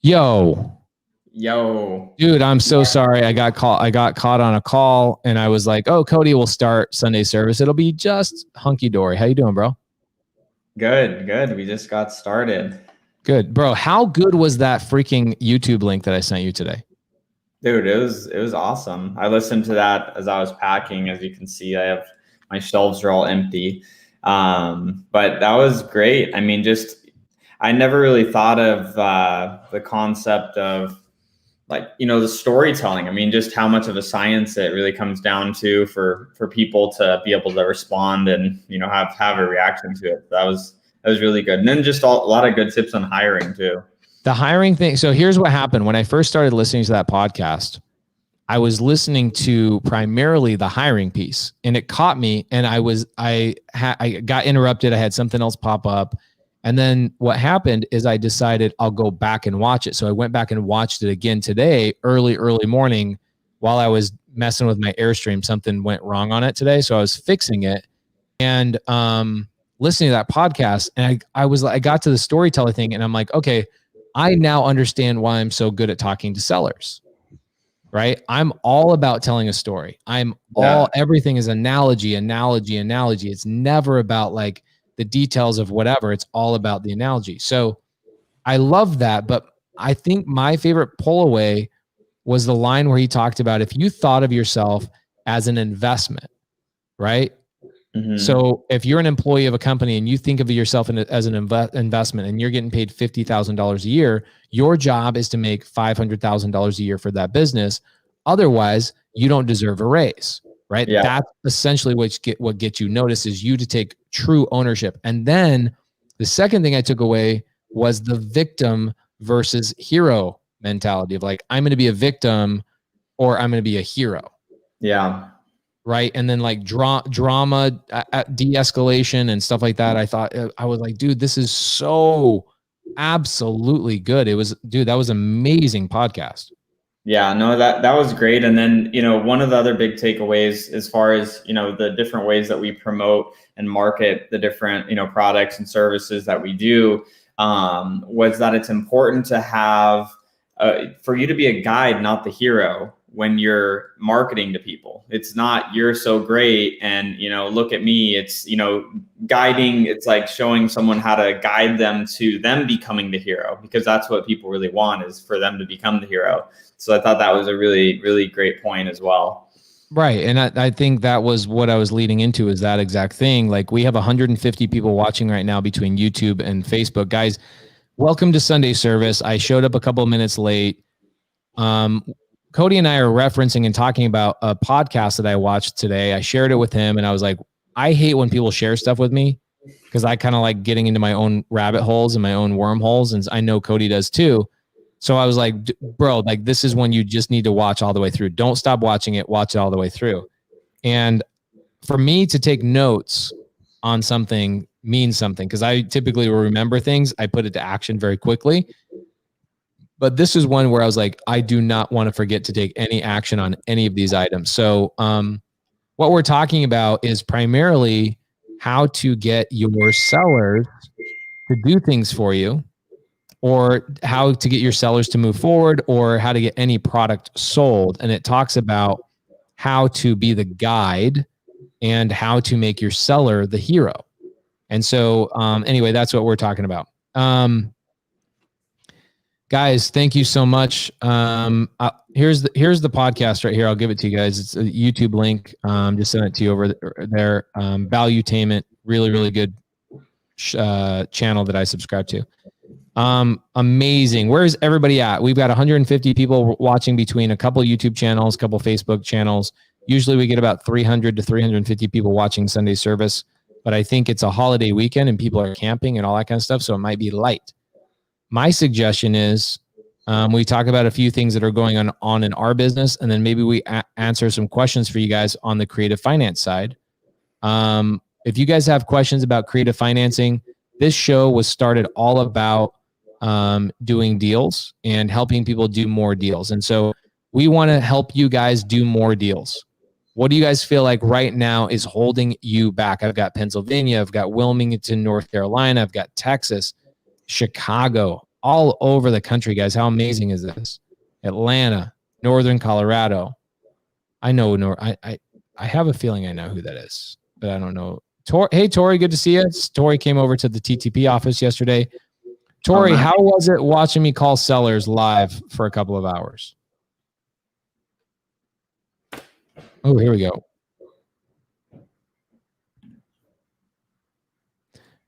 Yo. Yo. Dude, I'm so sorry. I got caught on a call and I was like, oh, Cody will start Sunday service. It'll be just hunky-dory. How you doing, bro? Good. We just got started. Good. Bro, how good was that freaking YouTube link that I sent you today? Dude, it was awesome. I listened to that as I was packing. As you can see, my shelves are all empty. But that was great. I mean, I never really thought of the concept of the storytelling. I mean, just how much of a science it really comes down to for people to be able to respond and, have a reaction to it. That was really good. And then just a lot of good tips on hiring too. The hiring thing. So here's what happened. When I first started listening to that podcast, I was listening to primarily the hiring piece and it caught me and I got interrupted. I had something else pop up. And then what happened is I decided I'll go back and watch it. So I went back and watched it again today, early morning while I was messing with my Airstream. Something went wrong on it today. So I was fixing it and listening to that podcast. And I got to the storyteller thing and I'm like, okay, I now understand why I'm so good at talking to sellers, right? I'm all about telling a story. Everything is analogy. It's never about like the details of whatever. It's all about the analogy. So I love that. But I think my favorite pull away was the line where he talked about if you thought of yourself as an investment, right? Mm-hmm. So if you're an employee of a company and you think of yourself as an investment and you're getting paid $50,000 a year, your job is to make $500,000 a year for that business. Otherwise, you don't deserve a raise, right? Yeah. That's essentially what gets you noticed is you to take true ownership. And then the second thing I took away was the victim versus hero mentality of like, I'm going to be a victim or I'm going to be a hero. Yeah. Right. And then like drama, de-escalation and stuff like that. I was like, dude, this is so absolutely good. That was amazing podcast. Yeah, no, that was great. And then, one of the other big takeaways as far as, the different ways that we promote and market the different, products and services that we do, was that it's important to have, for you to be a guide, not the hero. When you're marketing to people, it's not you're so great and look at me. It's guiding. It's like showing someone how to guide them to them becoming the hero, because that's what people really want, is for them to become the hero. So I thought that was a really, really great point as well. Right. And I think that was what I was leading into, is that exact thing. Like we have 150 people watching right now between YouTube and Facebook. Guys, welcome to Sunday service. I showed up a couple of minutes late. Cody and I are referencing and talking about a podcast that I watched today. I shared it with him and I was like, I hate when people share stuff with me because I kind of like getting into my own rabbit holes and my own wormholes. And I know Cody does too. So I was like, bro, like this is when you just need to watch all the way through. Don't stop watching it. Watch it all the way through. And for me to take notes on something means something, because I typically will remember things. I put it to action very quickly. But this is one where I was like, I do not want to forget to take any action on any of these items. So what we're talking about is primarily how to get your sellers to do things for you, or how to get your sellers to move forward, or how to get any product sold. And it talks about how to be the guide and how to make your seller the hero. And so anyway, that's what we're talking about. Guys, thank you so much. Here's the podcast right here. I'll give it to you guys. It's a YouTube link. Just send it to you over there. Valuetainment, really, really good channel that I subscribe to. Amazing. Where's everybody at? We've got 150 people watching between a couple YouTube channels, a couple Facebook channels. Usually we get about 300 to 350 people watching Sunday service, but I think it's a holiday weekend and people are camping and all that kind of stuff, so it might be light. My suggestion is we talk about a few things that are going on in our business, and then maybe we answer some questions for you guys on the creative finance side. If you guys have questions about creative financing, this show was started all about doing deals and helping people do more deals. And so we want to help you guys do more deals. What do you guys feel like right now is holding you back? I've got Pennsylvania, I've got Wilmington, North Carolina, I've got Texas, Chicago, all over the country, guys. How amazing is this? Atlanta, Northern Colorado. I know, I have a feeling I know who that is, but I don't know. Hey, Tori, good to see you. Tori came over to the TTP office yesterday. Tori, how was it watching me call sellers live for a couple of hours? Oh, here we go.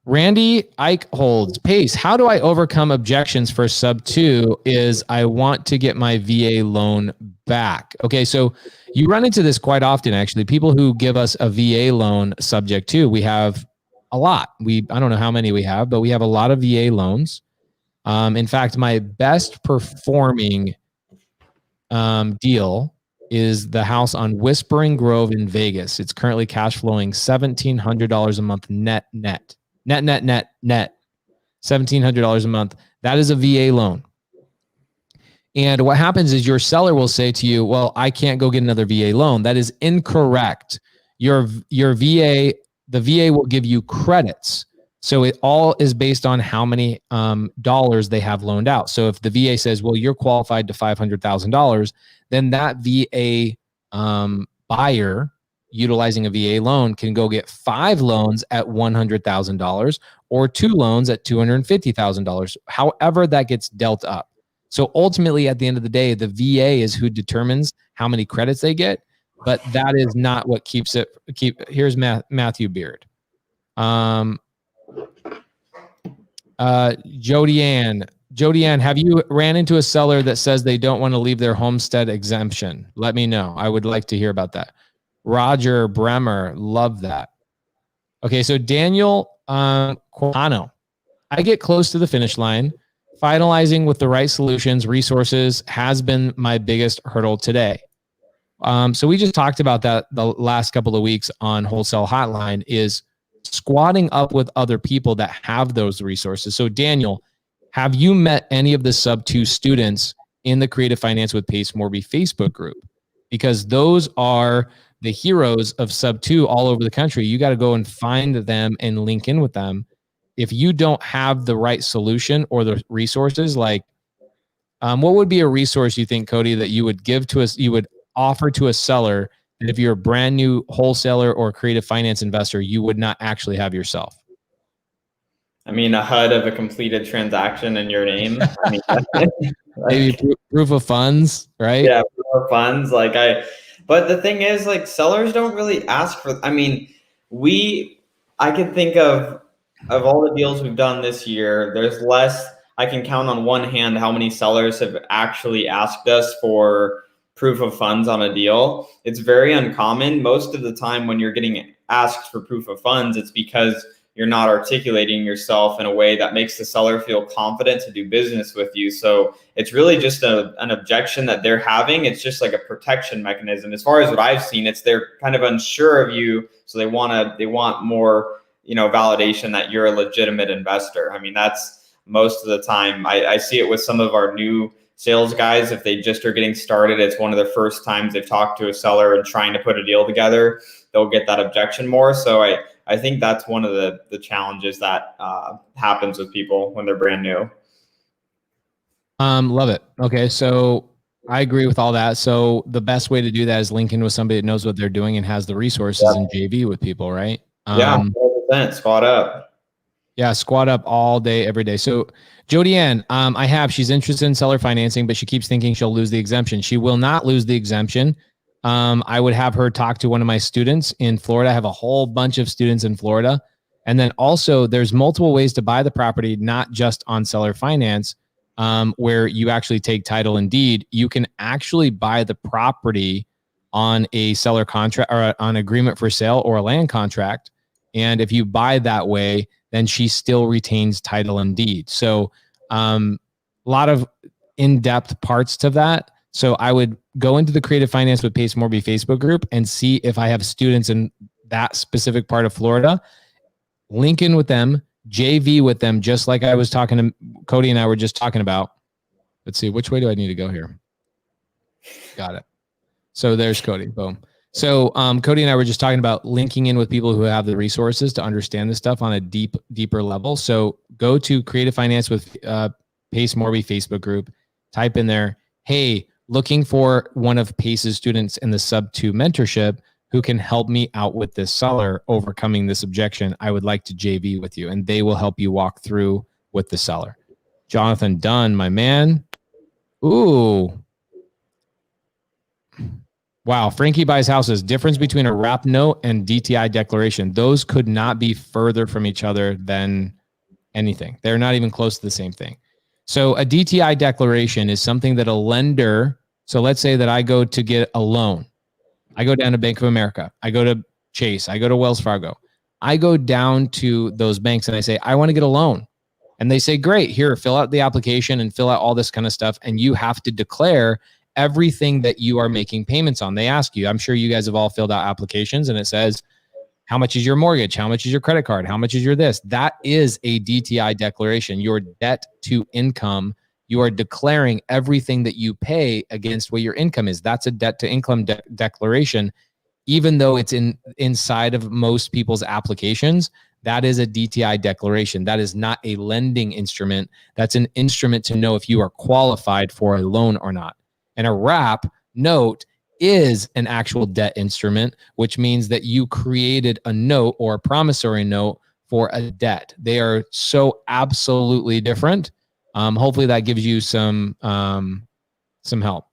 Randy Ike holds pace. How do I overcome objections for sub 2 is I want to get my VA loan back. Okay, so you run into this quite often, actually. People who give us a VA loan subject to, we have a lot. I don't know how many we have, but we have a lot of VA loans. In fact, my best performing deal is the house on Whispering Grove in Vegas. It's currently cash flowing $1,700 a month net. $1,700 a month. That is a VA loan. And what happens is your seller will say to you, well, I can't go get another VA loan. That is incorrect. Your VA, the VA will give you credits. So it all is based on how many dollars they have loaned out. So if the VA says, well, you're qualified to $500,000, then that VA buyer utilizing a VA loan can go get 5 loans at $100,000 or 2 loans at $250,000, however that gets dealt up. So ultimately, at the end of the day, the VA is who determines how many credits they get, but that is not what keeps it. Here's Matthew Beard. Jody Ann, have you ran into a seller that says they don't want to leave their homestead exemption? Let me know. I would like to hear about that. Roger Bremer, love that. Okay, so Daniel Quano, I get close to the finish line. Finalizing with the right solutions, resources has been my biggest hurdle today. So we just talked about that the last couple of weeks on Wholesale Hotline, is squatting up with other people that have those resources. So Daniel, have you met any of the sub 2 students in the Creative Finance with Pace Morby Facebook group? Because those are the heroes of sub 2 all over the country. You got to go and find them and link in with them. If you don't have the right solution or the resources, like what would be a resource you think, Cody, that you would give to us, you would offer to a seller that if you're a brand new wholesaler or creative finance investor, you would not actually have yourself? I mean, a HUD of a completed transaction in your name. I mean, maybe proof of funds, right? Yeah, proof of funds. But the thing is, like, sellers don't really ask for. I mean, I can think of all the deals we've done this year. There's less. I can count on one hand how many sellers have actually asked us for proof of funds on a deal. It's very uncommon. Most of the time when you're getting asked for proof of funds, it's because you're not articulating yourself in a way that makes the seller feel confident to do business with you. So it's really just an objection that they're having. It's just like a protection mechanism. As far as what I've seen, it's they're kind of unsure of you. So they want more, validation that you're a legitimate investor. I mean, that's most of the time. I see it with some of our new sales guys. If they just are getting started, it's one of the first times they've talked to a seller and trying to put a deal together, they'll get that objection more. So I think that's one of the challenges that happens with people when they're brand new. Love it. Okay, so I agree with all that. So the best way to do that is link in with somebody that knows what they're doing and has the resources and JV with people, right? Yeah, 100%. Squat up. Yeah, squat up all day, every day. So Jody Ann, she's interested in seller financing, but she keeps thinking she'll lose the exemption. She will not lose the exemption. I would have her talk to one of my students in Florida. I have a whole bunch of students in Florida. And then also there's multiple ways to buy the property, not just on seller finance, where you actually take title and deed. You can actually buy the property on a seller contract or on agreement for sale or a land contract. And if you buy that way, then she still retains title and deed. So a lot of in-depth parts to that. So I would go into the Creative Finance with Pace Morby Facebook group and see if I have students in that specific part of Florida, link in with them, JV with them, just like I was talking to Cody and I were just talking about. Let's see, which way do I need to go here? Got it. So there's Cody, boom. So Cody and I were just talking about linking in with people who have the resources to understand this stuff on a deeper level. So go to Creative Finance with Pace Morby Facebook group, type in there, hey, looking for one of Pace's students in the sub 2 mentorship who can help me out with this seller overcoming this objection. I would like to JV with you, and they will help you walk through with the seller. Jonathan Dunn, my man. Ooh. Wow. Frankie buys houses. Difference between a wrap note and DTI declaration. Those could not be further from each other than anything. They're not even close to the same thing. So a DTI declaration is something that a lender, so let's say that I go to get a loan. I go down to Bank of America. I go to Chase. I go to Wells Fargo. I go down to those banks and I say, I want to get a loan. And they say, great, here, fill out the application and fill out all this kind of stuff. And you have to declare everything that you are making payments on. They ask you, I'm sure you guys have all filled out applications and it says, how much is your mortgage? How much is your credit card? How much is your this? That is a DTI declaration, your debt to income. You are declaring everything that you pay against what your income is. That's a debt to income declaration. Even though it's inside of most people's applications, that is a DTI declaration. That is not a lending instrument. That's an instrument to know if you are qualified for a loan or not. And a wrap note is an actual debt instrument, which means that you created a note or a promissory note for a debt. They are so absolutely different. Hopefully that gives you some help.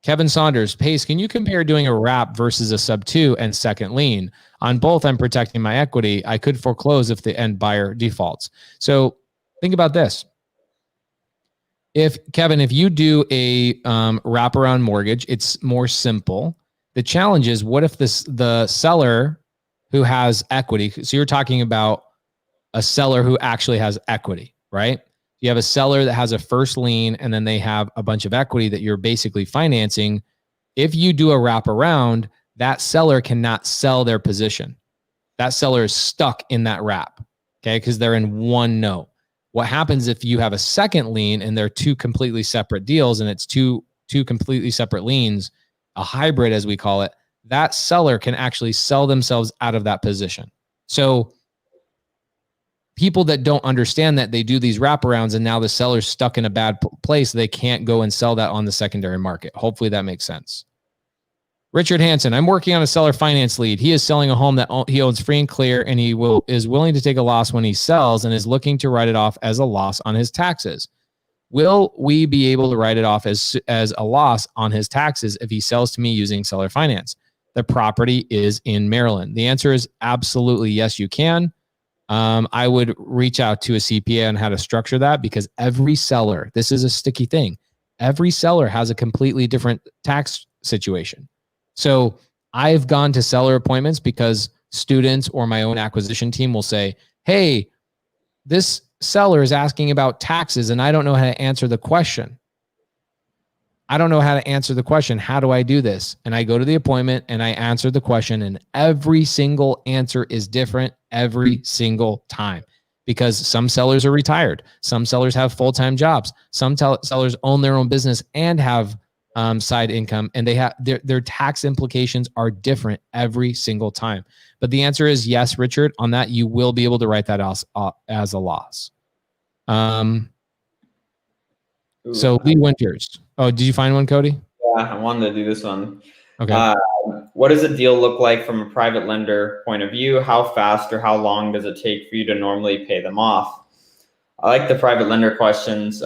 Kevin Saunders, Pace, can you compare doing a wrap versus a sub 2 and second lien? On both, I'm protecting my equity. I could foreclose if the end buyer defaults. So think about this. Kevin, if you do a wraparound mortgage, it's more simple. The challenge is, what if the seller who has equity, so you're talking about a seller who actually has equity, right? You have a seller that has a first lien and then they have a bunch of equity that you're basically financing. If you do a wraparound, that seller cannot sell their position. That seller is stuck in that wrap, okay? Because they're in one note. What happens if you have a second lien and they're two completely separate deals and it's two completely separate liens, a hybrid as we call it, that seller can actually sell themselves out of that position. So people that don't understand that, they do these wraparounds and now the seller's stuck in a bad place. They can't go and sell that on the secondary market. Hopefully that makes sense. Richard Hansen, I'm working on a seller finance lead. He is selling a home that he owns free and clear, and he is willing to take a loss when he sells and is looking to write it off as a loss on his taxes. Will we be able to write it off as a loss on his taxes if he sells to me using seller finance? The property is in Maryland. The answer is absolutely yes, you can. I would reach out to a CPA on how to structure that, because every seller, this is a sticky thing, every seller has a completely different tax situation. So I've gone to seller appointments because students or my own acquisition team will say, hey, this seller is asking about taxes and I don't know how to answer the question. I don't know how to answer the question. How do I do this? And I go to the appointment and I answer the question, and every single answer is different every single time, because some sellers are retired. Some sellers have full-time jobs. Some sellers own their own business and have side income, and they have their tax implications are different every single time. But the answer is yes, Richard, on that. You will be able to write that as a loss. So Lee Winters. Oh, did you find one, Cody? Yeah, I wanted to do this one. Okay. What does a deal look like from a private lender point of view? How fast or how long does it take for you to normally pay them off? I like the private lender questions.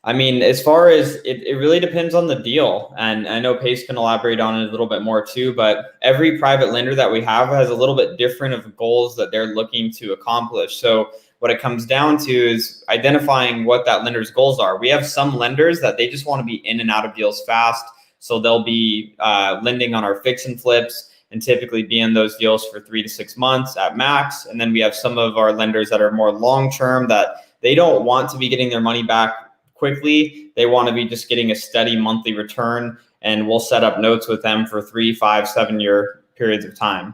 I mean, as far as it really depends on the deal. And I know Pace can elaborate on it a little bit more too, but every private lender that we have has a little bit different of goals that they're looking to accomplish. So what it comes down to is identifying what that lender's goals are. We have some lenders that they just want to be in and out of deals fast. So they'll be lending on our fix and flips and typically be in those deals for 3 to 6 months at max. And then we have some of our lenders that are more long-term, that they don't want to be getting their money back quickly. They want to be just getting a steady monthly return, and we'll set up notes with them for 3, 5, 7 year periods of time.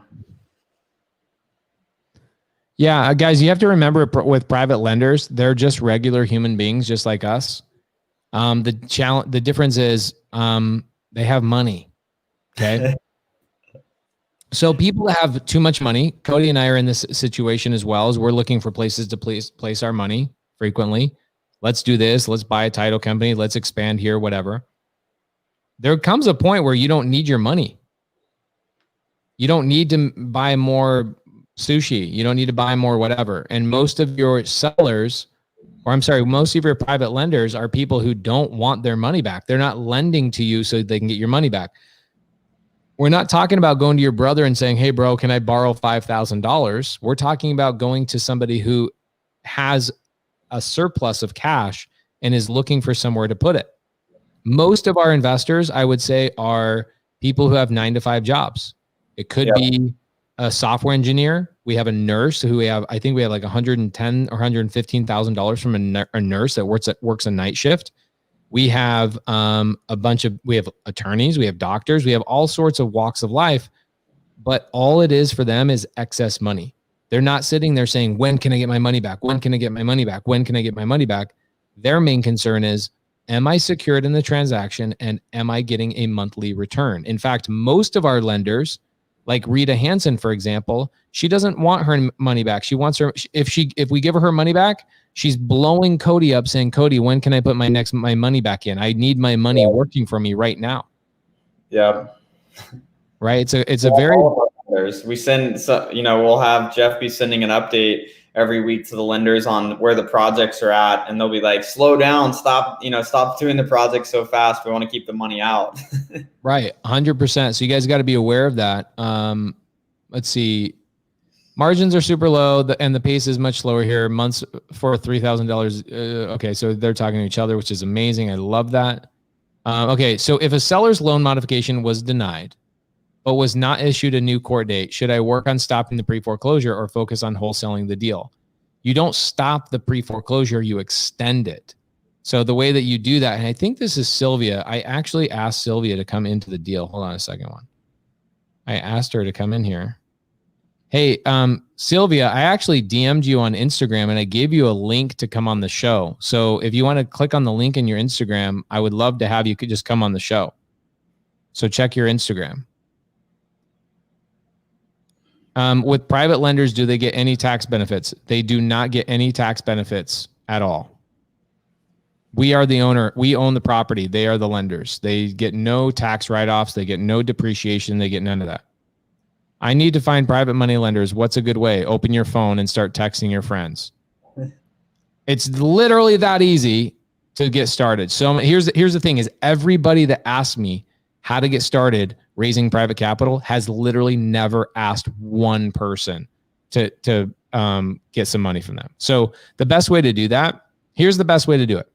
Yeah, guys, you have to remember with private lenders, they're just regular human beings, just like us. The difference is they have money. Okay. So people that have too much money, Cody and I are in this situation as well, as we're looking for places to place our money frequently. Let's do this. Let's buy a title company. Let's expand here, whatever. There comes a point where you don't need your money. You don't need to buy more sushi. You don't need to buy more whatever. And most of your sellers, or I'm sorry, most of your private lenders are people who don't want their money back. They're not lending to you so they can get your money back. We're not talking about going to your brother and saying, hey, bro, can I borrow $5,000? We're talking about going to somebody who has a surplus of cash and is looking for somewhere to put it. Most of our investors, I would say, are people who have 9-to-5 jobs. It could be a software engineer. We have a nurse who I think we have like $110,000 or $115,000 from a nurse that works a night shift. We have we have attorneys, we have doctors, we have all sorts of walks of life, but all it is for them is excess money. They're not sitting there saying, when can I get my money back? When can I get my money back? When can I get my money back? Their main concern is, am I secured in the transaction and am I getting a monthly return? In fact, most of our lenders, like Rita Hansen, for example, she doesn't want her money back. She wants her, if we give her money back, she's blowing Cody up saying, Cody, when can I put my money back in? I need my money working for me right now. Yeah. Right. It's a very, we send, so, we'll have Jeff be sending an update every week to the lenders on where the projects are at. And they'll be like, slow down, stop doing the project so fast. We want to keep the money out. Right. 100%. So you guys got to be aware of that. Let's see. Margins are super low and the pace is much slower here. Months for $3,000. Okay. So they're talking to each other, which is amazing. I love that. Okay. So if a seller's loan modification was denied, but was not issued a new court date, should I work on stopping the pre-foreclosure or focus on wholesaling the deal? You don't stop the pre-foreclosure, you extend it. So the way that you do that, and I think this is Sylvia. I actually asked Sylvia to come into the deal. Hold on a second one. I asked her to come in here. Hey, Sylvia, I actually DM'd you on Instagram and I gave you a link to come on the show. So if you want to click on the link in your Instagram, I would love to have you could just come on the show. So check your Instagram. With private lenders, do they get any tax benefits? They do not get any tax benefits at all. We are the owner. We own the property. They are the lenders. They get no tax write-offs. They get no depreciation. They get none of that. I need to find private money lenders. What's a good way? Open your phone and start texting your friends. It's literally that easy to get started. So here's the thing is everybody that asks me how to get started raising private capital has literally never asked one person to get some money from them. So the best way to do that, here's the best way to do it.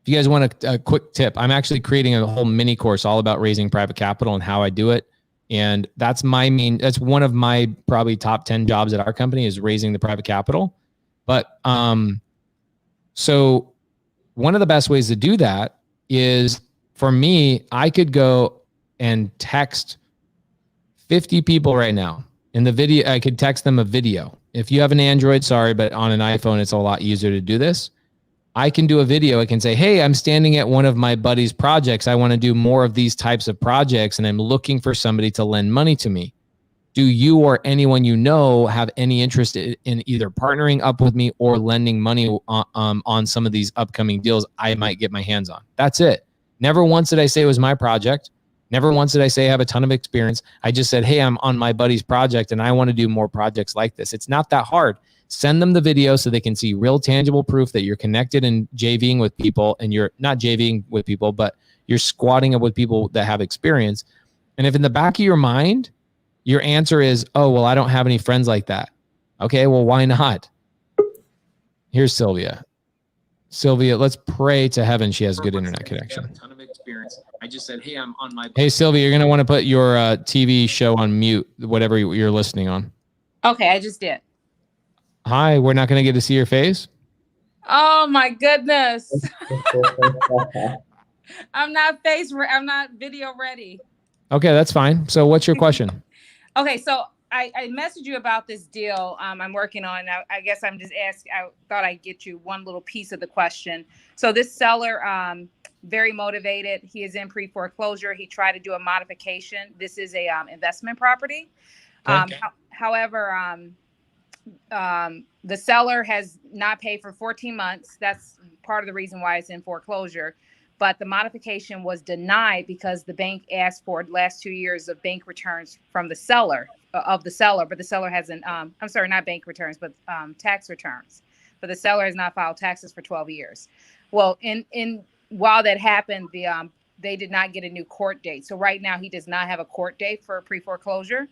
If you guys want a quick tip, I'm actually creating a whole mini course all about raising private capital and how I do it. And that's one of my probably top 10 jobs at our company is raising the private capital. But so one of the best ways to do that is for me, I could go and text 50 people right now. In the video, I could text them a video. If you have an Android, sorry, but on an iPhone, it's a lot easier to do this. I can do a video. I can say, hey, I'm standing at one of my buddy's projects. I want to do more of these types of projects, and I'm looking for somebody to lend money to me. Do you or anyone you know have any interest in either partnering up with me or lending money on some of these upcoming deals I might get my hands on? That's it. Never once did I say it was my project. Never once did I say I have a ton of experience. I just said, hey, I'm on my buddy's project and I want to do more projects like this. It's not that hard. Send them the video so they can see real tangible proof that you're connected and JVing with people, and you're not JVing with people, but you're squatting up with people that have experience. And if in the back of your mind, your answer is, oh, well, I don't have any friends like that. Okay, well, why not? Here's Sylvia. Sylvia, let's pray to heaven she has good internet connection. A ton of experience. I just said, hey, I'm on my... Hey, Sylvia, you're going to want to put your TV show on mute, whatever you're listening on. Okay, I just did. Hi, we're not going to get to see your face? Oh, my goodness. I'm not video ready. Okay, that's fine. So what's your question? Okay, so I messaged you about this deal I'm working on. I guess I'm just asking. I thought I'd get you one little piece of the question. So this seller, very motivated. He is in pre-foreclosure. He tried to do a modification. This is a investment property. Okay. However, the seller has not paid for 14 months. That's part of the reason why it's in foreclosure. But the modification was denied because the bank asked for the last 2 years of bank returns from the seller, but the seller hasn't, I'm sorry, not bank returns, but tax returns. But the seller has not filed taxes for 12 years. Well, while that happened, they did not get a new court date. So right now he does not have a court date for pre-foreclosure.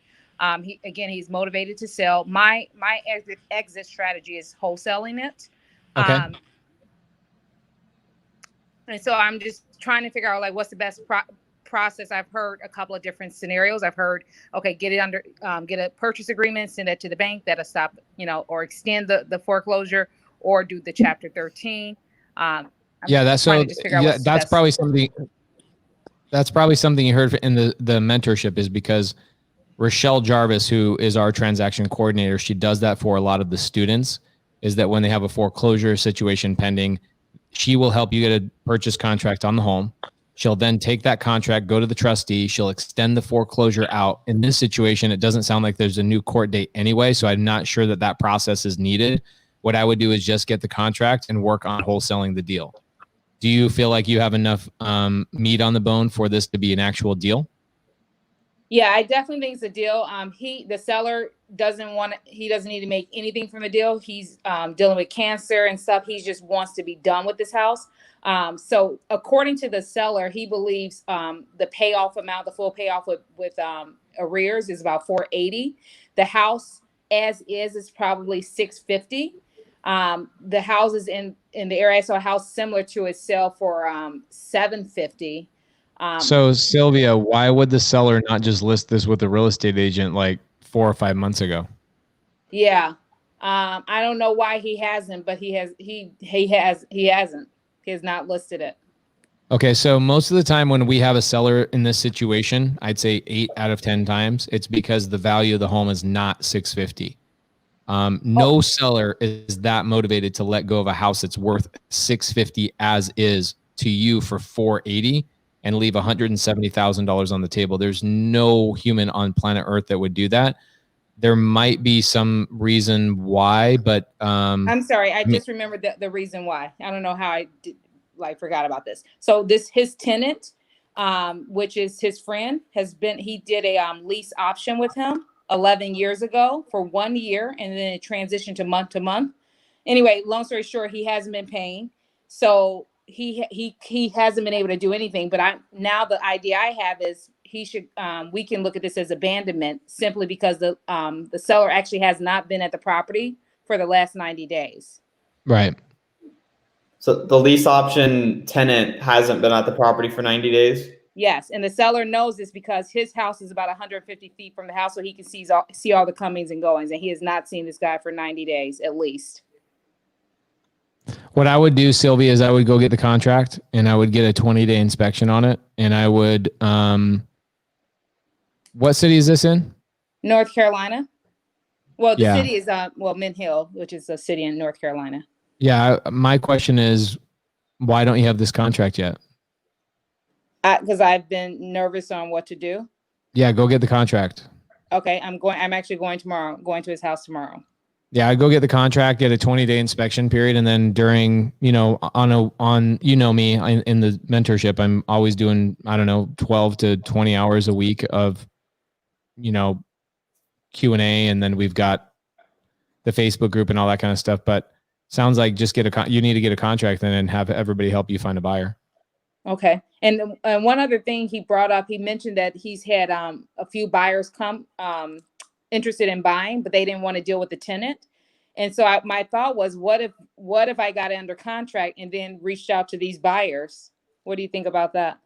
He's motivated to sell. My exit strategy is wholesaling it. Okay. And so I'm just trying to figure out like what's the best process. I've heard a couple of different scenarios. I've heard, okay, get a purchase agreement, send it to the bank, that'll stop, or extend the foreclosure, or do the Chapter 13. That's probably something. That's probably something you heard in the mentorship, is because Rochelle Jarvis, who is our transaction coordinator, she does that for a lot of the students, is that when they have a foreclosure situation pending, she will help you get a purchase contract on the home. She'll then take that contract, go to the trustee. She'll extend the foreclosure out. In this situation, it doesn't sound like there's a new court date anyway, so I'm not sure that process is needed. What I would do is just get the contract and work on wholesaling the deal. Do you feel like you have enough meat on the bone for this to be an actual deal? Yeah, I definitely think it's a deal. The seller doesn't need to make anything from the deal. He's dealing with cancer and stuff. He just wants to be done with this house. So according to the seller, he believes the payoff amount, the full payoff with arrears is about $480. The house as is probably $650. The houses in the area, so a house similar to it sell for $750. So Sylvia, why would the seller not just list this with a real estate agent like 4 or 5 months ago? Yeah. I don't know why he hasn't, but he hasn't. He has not listed it. Okay. So most of the time when we have a seller in this situation, I'd say 8 out of 10 times, it's because the value of the home is not $650. No seller is that motivated to let go of a house that's worth $650 as is to you for $480 and leave $170,000 on the table. There's no human on planet Earth that would do that. There might be some reason why, but I'm sorry, I just remembered the reason why. I don't know how I forgot about this. So his tenant, which is his friend, he did a lease option with him 11 years ago for 1 year, and then it transitioned to month. Anyway, long story short, he hasn't been paying. So he hasn't been able to do anything. But now the idea I have is we can look at this as abandonment simply because the seller actually has not been at the property for the last 90 days. Right. So the lease option tenant hasn't been at the property for 90 days? Yes, and the seller knows this because his house is about 150 feet from the house, so he can see all the comings and goings, and he has not seen this guy for 90 days at least. What I would do, Sylvia, is I would go get the contract and I would get a 20-day inspection on it. And I would, what city is this in? North Carolina. Well, the city is, Mint Hill, which is a city in North Carolina. Yeah. My question is, why don't you have this contract yet? Because I've been nervous on what to do. Yeah. Go get the contract. Okay. I'm actually going tomorrow, going to his house tomorrow. Yeah, I go get the contract, get a 20-day inspection period, and then during, on me in the mentorship, I'm always doing 12 to 20 hours a week of, Q&A, and then we've got the Facebook group and all that kind of stuff. But sounds like just you need to get a contract and then have everybody help you find a buyer. Okay, and one other thing he brought up, he mentioned that he's had a few buyers come interested in buying, but they didn't want to deal with the tenant. And so my thought was, what if I got it under contract and then reached out to these buyers? What do you think about that?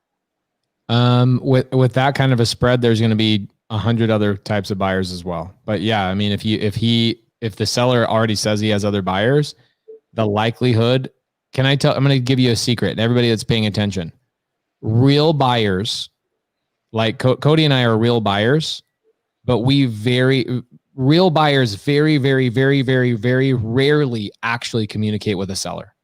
With that kind of a spread, there's going to be 100 other types of buyers as well. But yeah, I mean, if the seller already says he has other buyers, the likelihood, I'm going to give you a secret, and everybody that's paying attention, real buyers, like Cody and I are real buyers, but real buyers very, very, very, very, very rarely actually communicate with a seller.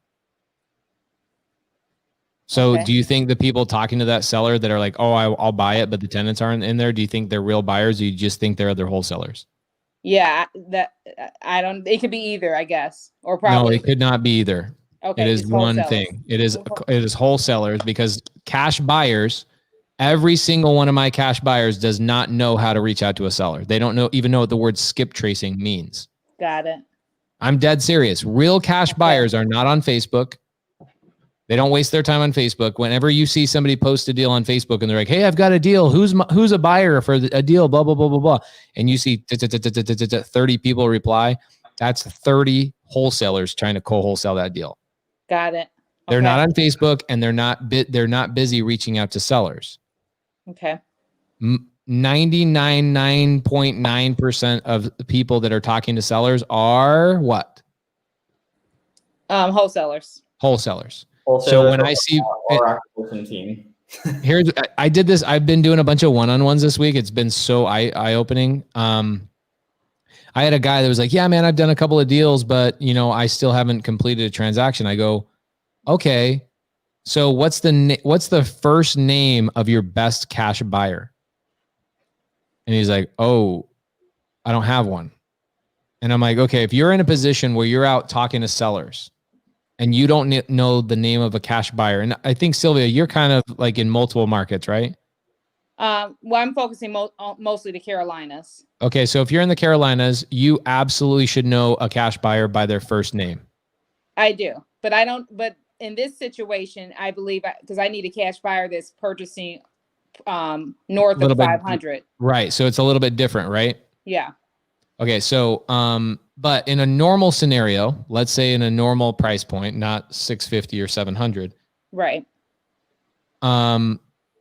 So Do you think the people talking to that seller that are like, oh, I'll buy it, but the tenants aren't in there, do you think they're real buyers, or you just think they're other wholesalers? Yeah, I don't. It could be either, I guess, or No, probably. it could not be either. Okay, It is it's one wholesalers. thing. It is wholesalers, because cash buyers, every single one of my cash buyers does not know how to reach out to a seller. They don't even know what the word skip tracing means. Got it. I'm dead serious. Real cash buyers are not on Facebook. They don't waste their time on Facebook. Whenever you see somebody post a deal on Facebook and they're like, "Hey, I've got a deal. Who's a buyer for a deal?" Blah blah blah blah blah. And you see 30 people reply. That's 30 wholesalers trying to co-wholesale that deal. Got it. They're not on Facebook, and they're not busy reaching out to sellers. Okay. 99.9% of the people that are talking to sellers are what? Wholesalers. Wholesalers. So when I see here's, I did this. I've been doing a bunch of one-on-ones this week. It's been so eye-opening. I had a guy that was like, "Yeah, man, I've done a couple of deals, but I still haven't completed a transaction." I go, "Okay, so what's the first name of your best cash buyer?" And he's like, "Oh, I don't have one." And I'm like, "Okay, if you're in a position where you're out talking to sellers and you don't know the name of a cash buyer," and I think, Sylvia, you're kind of like in multiple markets, right? Well, I'm focusing mostly the Carolinas. Okay, so if you're in the Carolinas, you absolutely should know a cash buyer by their first name. I do, but I don't. But in this situation, I believe, because I need a cash buyer that's purchasing north of 500. Right, so it's a little bit different, right? Yeah. Okay, so but in a normal scenario, let's say in a normal price point, not 650 or 700. Right.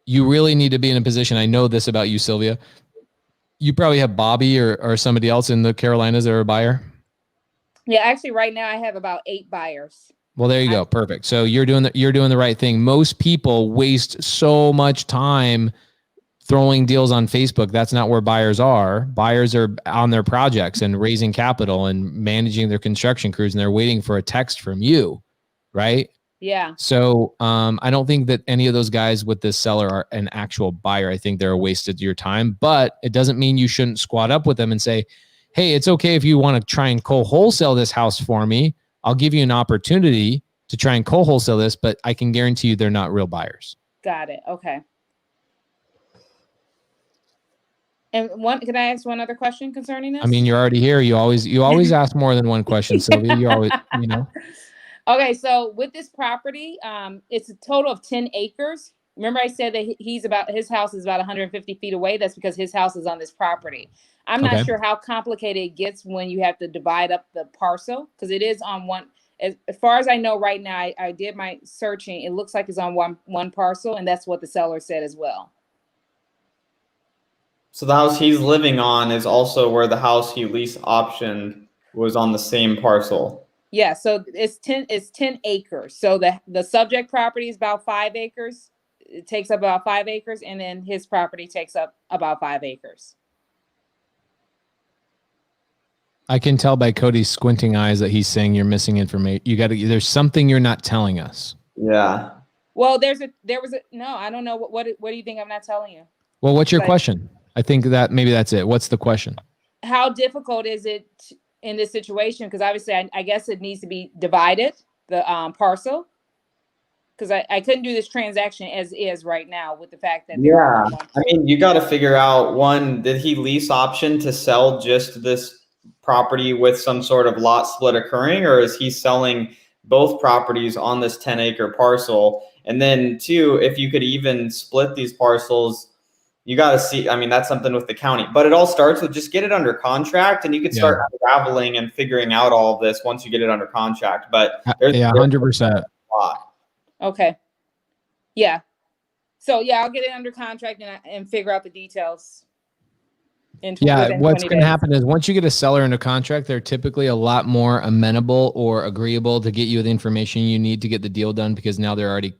You really need to be in a position. I know this about you, Sylvia. You probably have Bobby or somebody else in the Carolinas that are a buyer. Yeah, actually, right now I have about 8 buyers. Well, there you go. Perfect. So you're doing the right thing. Most people waste so much time throwing deals on Facebook. That's not where buyers are. Buyers are on their projects and raising capital and managing their construction crews, and they're waiting for a text from you, right? Yeah. So I don't think that any of those guys with this seller are an actual buyer. I think they're a waste of your time, but it doesn't mean you shouldn't squat up with them and say, "Hey, it's okay if you want to try and co-wholesale this house for me. I'll give you an opportunity to try and co-wholesale this, but I can guarantee you they're not real buyers." Got it. Okay. And can I ask one other question concerning this? I mean, you're already here. You always ask more than one question, Sylvia. You always, Okay, so with this property, it's a total of 10 acres. Remember I said that his house is about 150 feet away. That's because his house is on this property. I'm not sure how complicated it gets when you have to divide up the parcel, because it is on one. As far as I know right now, I did my searching. It looks like it's on one parcel, and that's what the seller said as well. So the house he's living on is also where the house he lease optioned was on the same parcel. Yeah, so it's 10 acres. So the subject property is about 5 acres. It takes up about 5 acres, and then his property takes up about 5 acres. I can tell by Cody's squinting eyes that he's saying you're missing information. There's something you're not telling us. Yeah. Well, no, I don't know. What do you think I'm not telling you? Well, what's your question? I think that maybe that's it. What's the question? How difficult is it in this situation? Because obviously I guess it needs to be divided, the parcel. Because I couldn't do this transaction as is right now with the fact that I mean, you got to figure out, one, did he lease option to sell just this property with some sort of lot split occurring, or is he selling both properties on this 10-acre parcel? And then 2, if you could even split these parcels, you got to see. I mean, that's something with the county, but it all starts with just get it under contract, and you can start unraveling and figuring out all of this once you get it under contract. But there's 100%. a lot. Okay. Yeah. So I'll get it under contract and figure out the details. What's going to happen is once you get a seller under contract, they're typically a lot more amenable or agreeable to get you the information you need to get the deal done, because now they're already,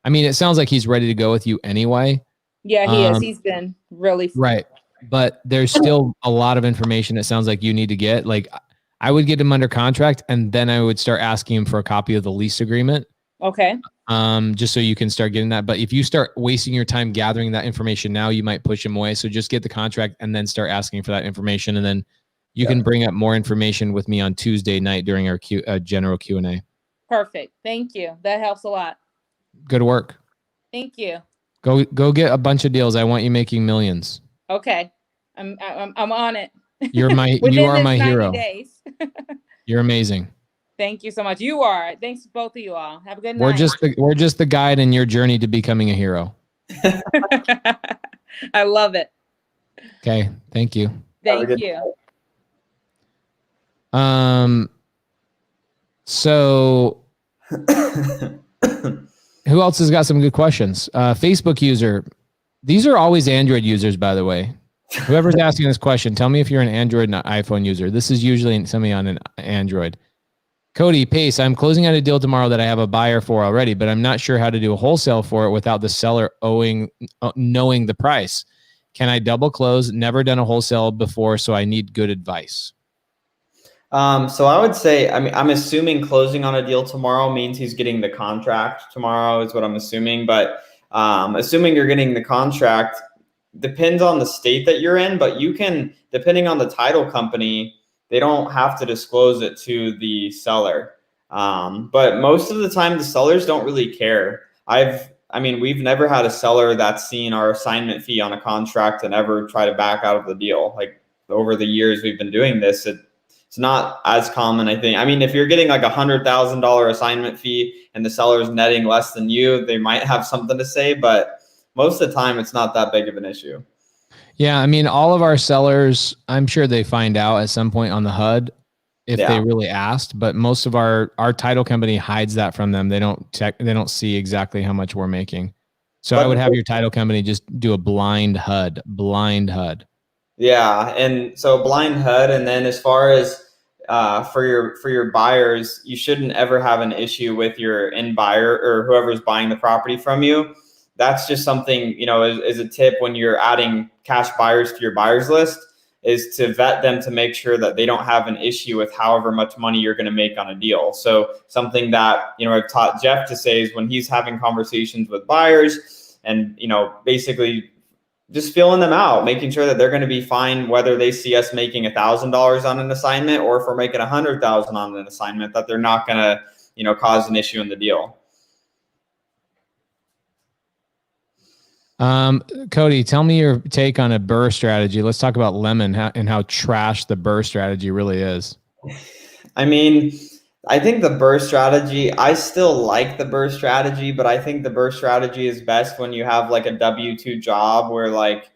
I mean, it sounds like he's ready to go with you anyway. Yeah, he is. He's been really right. But there's still a lot of information it sounds like you need to get. Like, I would get him under contract, and then I would start asking him for a copy of the lease agreement. Okay. Just so you can start getting that. But if you start wasting your time gathering that information now, you might push him away. So just get the contract and then start asking for that information. And then you can bring up more information with me on Tuesday night during our general Q&A. Perfect. Thank you. That helps a lot. Good work. Thank you. Go get a bunch of deals. I want you making millions. Okay. I'm on it. You are my 90 hero. Days. You're amazing. Thank you so much. You are. Thanks both of you all. Have a good We're night. we're just the guide in your journey to becoming a hero. I love it. Okay. Thank you. Thank you. So who else has got some good questions? Facebook user. These are always Android users, by the way. Whoever's asking this question, tell me if you're an Android and iPhone user. This is usually somebody on an Android. Cody, Pace, I'm closing out a deal tomorrow that I have a buyer for already, but I'm not sure how to do a wholesale for it without the seller knowing the price. Can I double close? Never done a wholesale before, so I need good advice. So I would say, I mean, I'm assuming closing on a deal tomorrow means he's getting the contract tomorrow is what I'm assuming. But assuming you're getting the contract, depends on the state that you're in, but you can, depending on the title company, they don't have to disclose it to the seller. But most of the time the sellers don't really care. We've never had a seller that's seen our assignment fee on a contract and ever try to back out of the deal. Like over the years we've been doing this, it's not as common, I think. I mean, if you're getting like $100,000 assignment fee and the seller's netting less than you, they might have something to say, but most of the time it's not that big of an issue. Yeah, I mean, all of our sellers, I'm sure they find out at some point on the HUD if they really asked, but most of our title company hides that from them. They don't see exactly how much we're making. So I would have your title company just do a blind HUD. Yeah, and so blind HUD, and then as far as for your buyers, you shouldn't ever have an issue with your end buyer or whoever's buying the property from you. That's just something, as a tip when you're adding cash buyers to your buyers list, is to vet them to make sure that they don't have an issue with however much money you're going to make on a deal. So something that, I've taught Jeff to say is when he's having conversations with buyers and, basically just filling them out, making sure that they're going to be fine, whether they see us making $1,000 on an assignment or if we're making $100,000 on an assignment, that they're not going to, cause an issue in the deal. Cody, tell me your take on a BRRRR strategy. Let's talk about Lemon and how trash the BRRRR strategy really is. I mean, I think the BRRRR strategy, I still like the BRRRR strategy, but I think the BRRRR strategy is best when you have like a W-2 job where like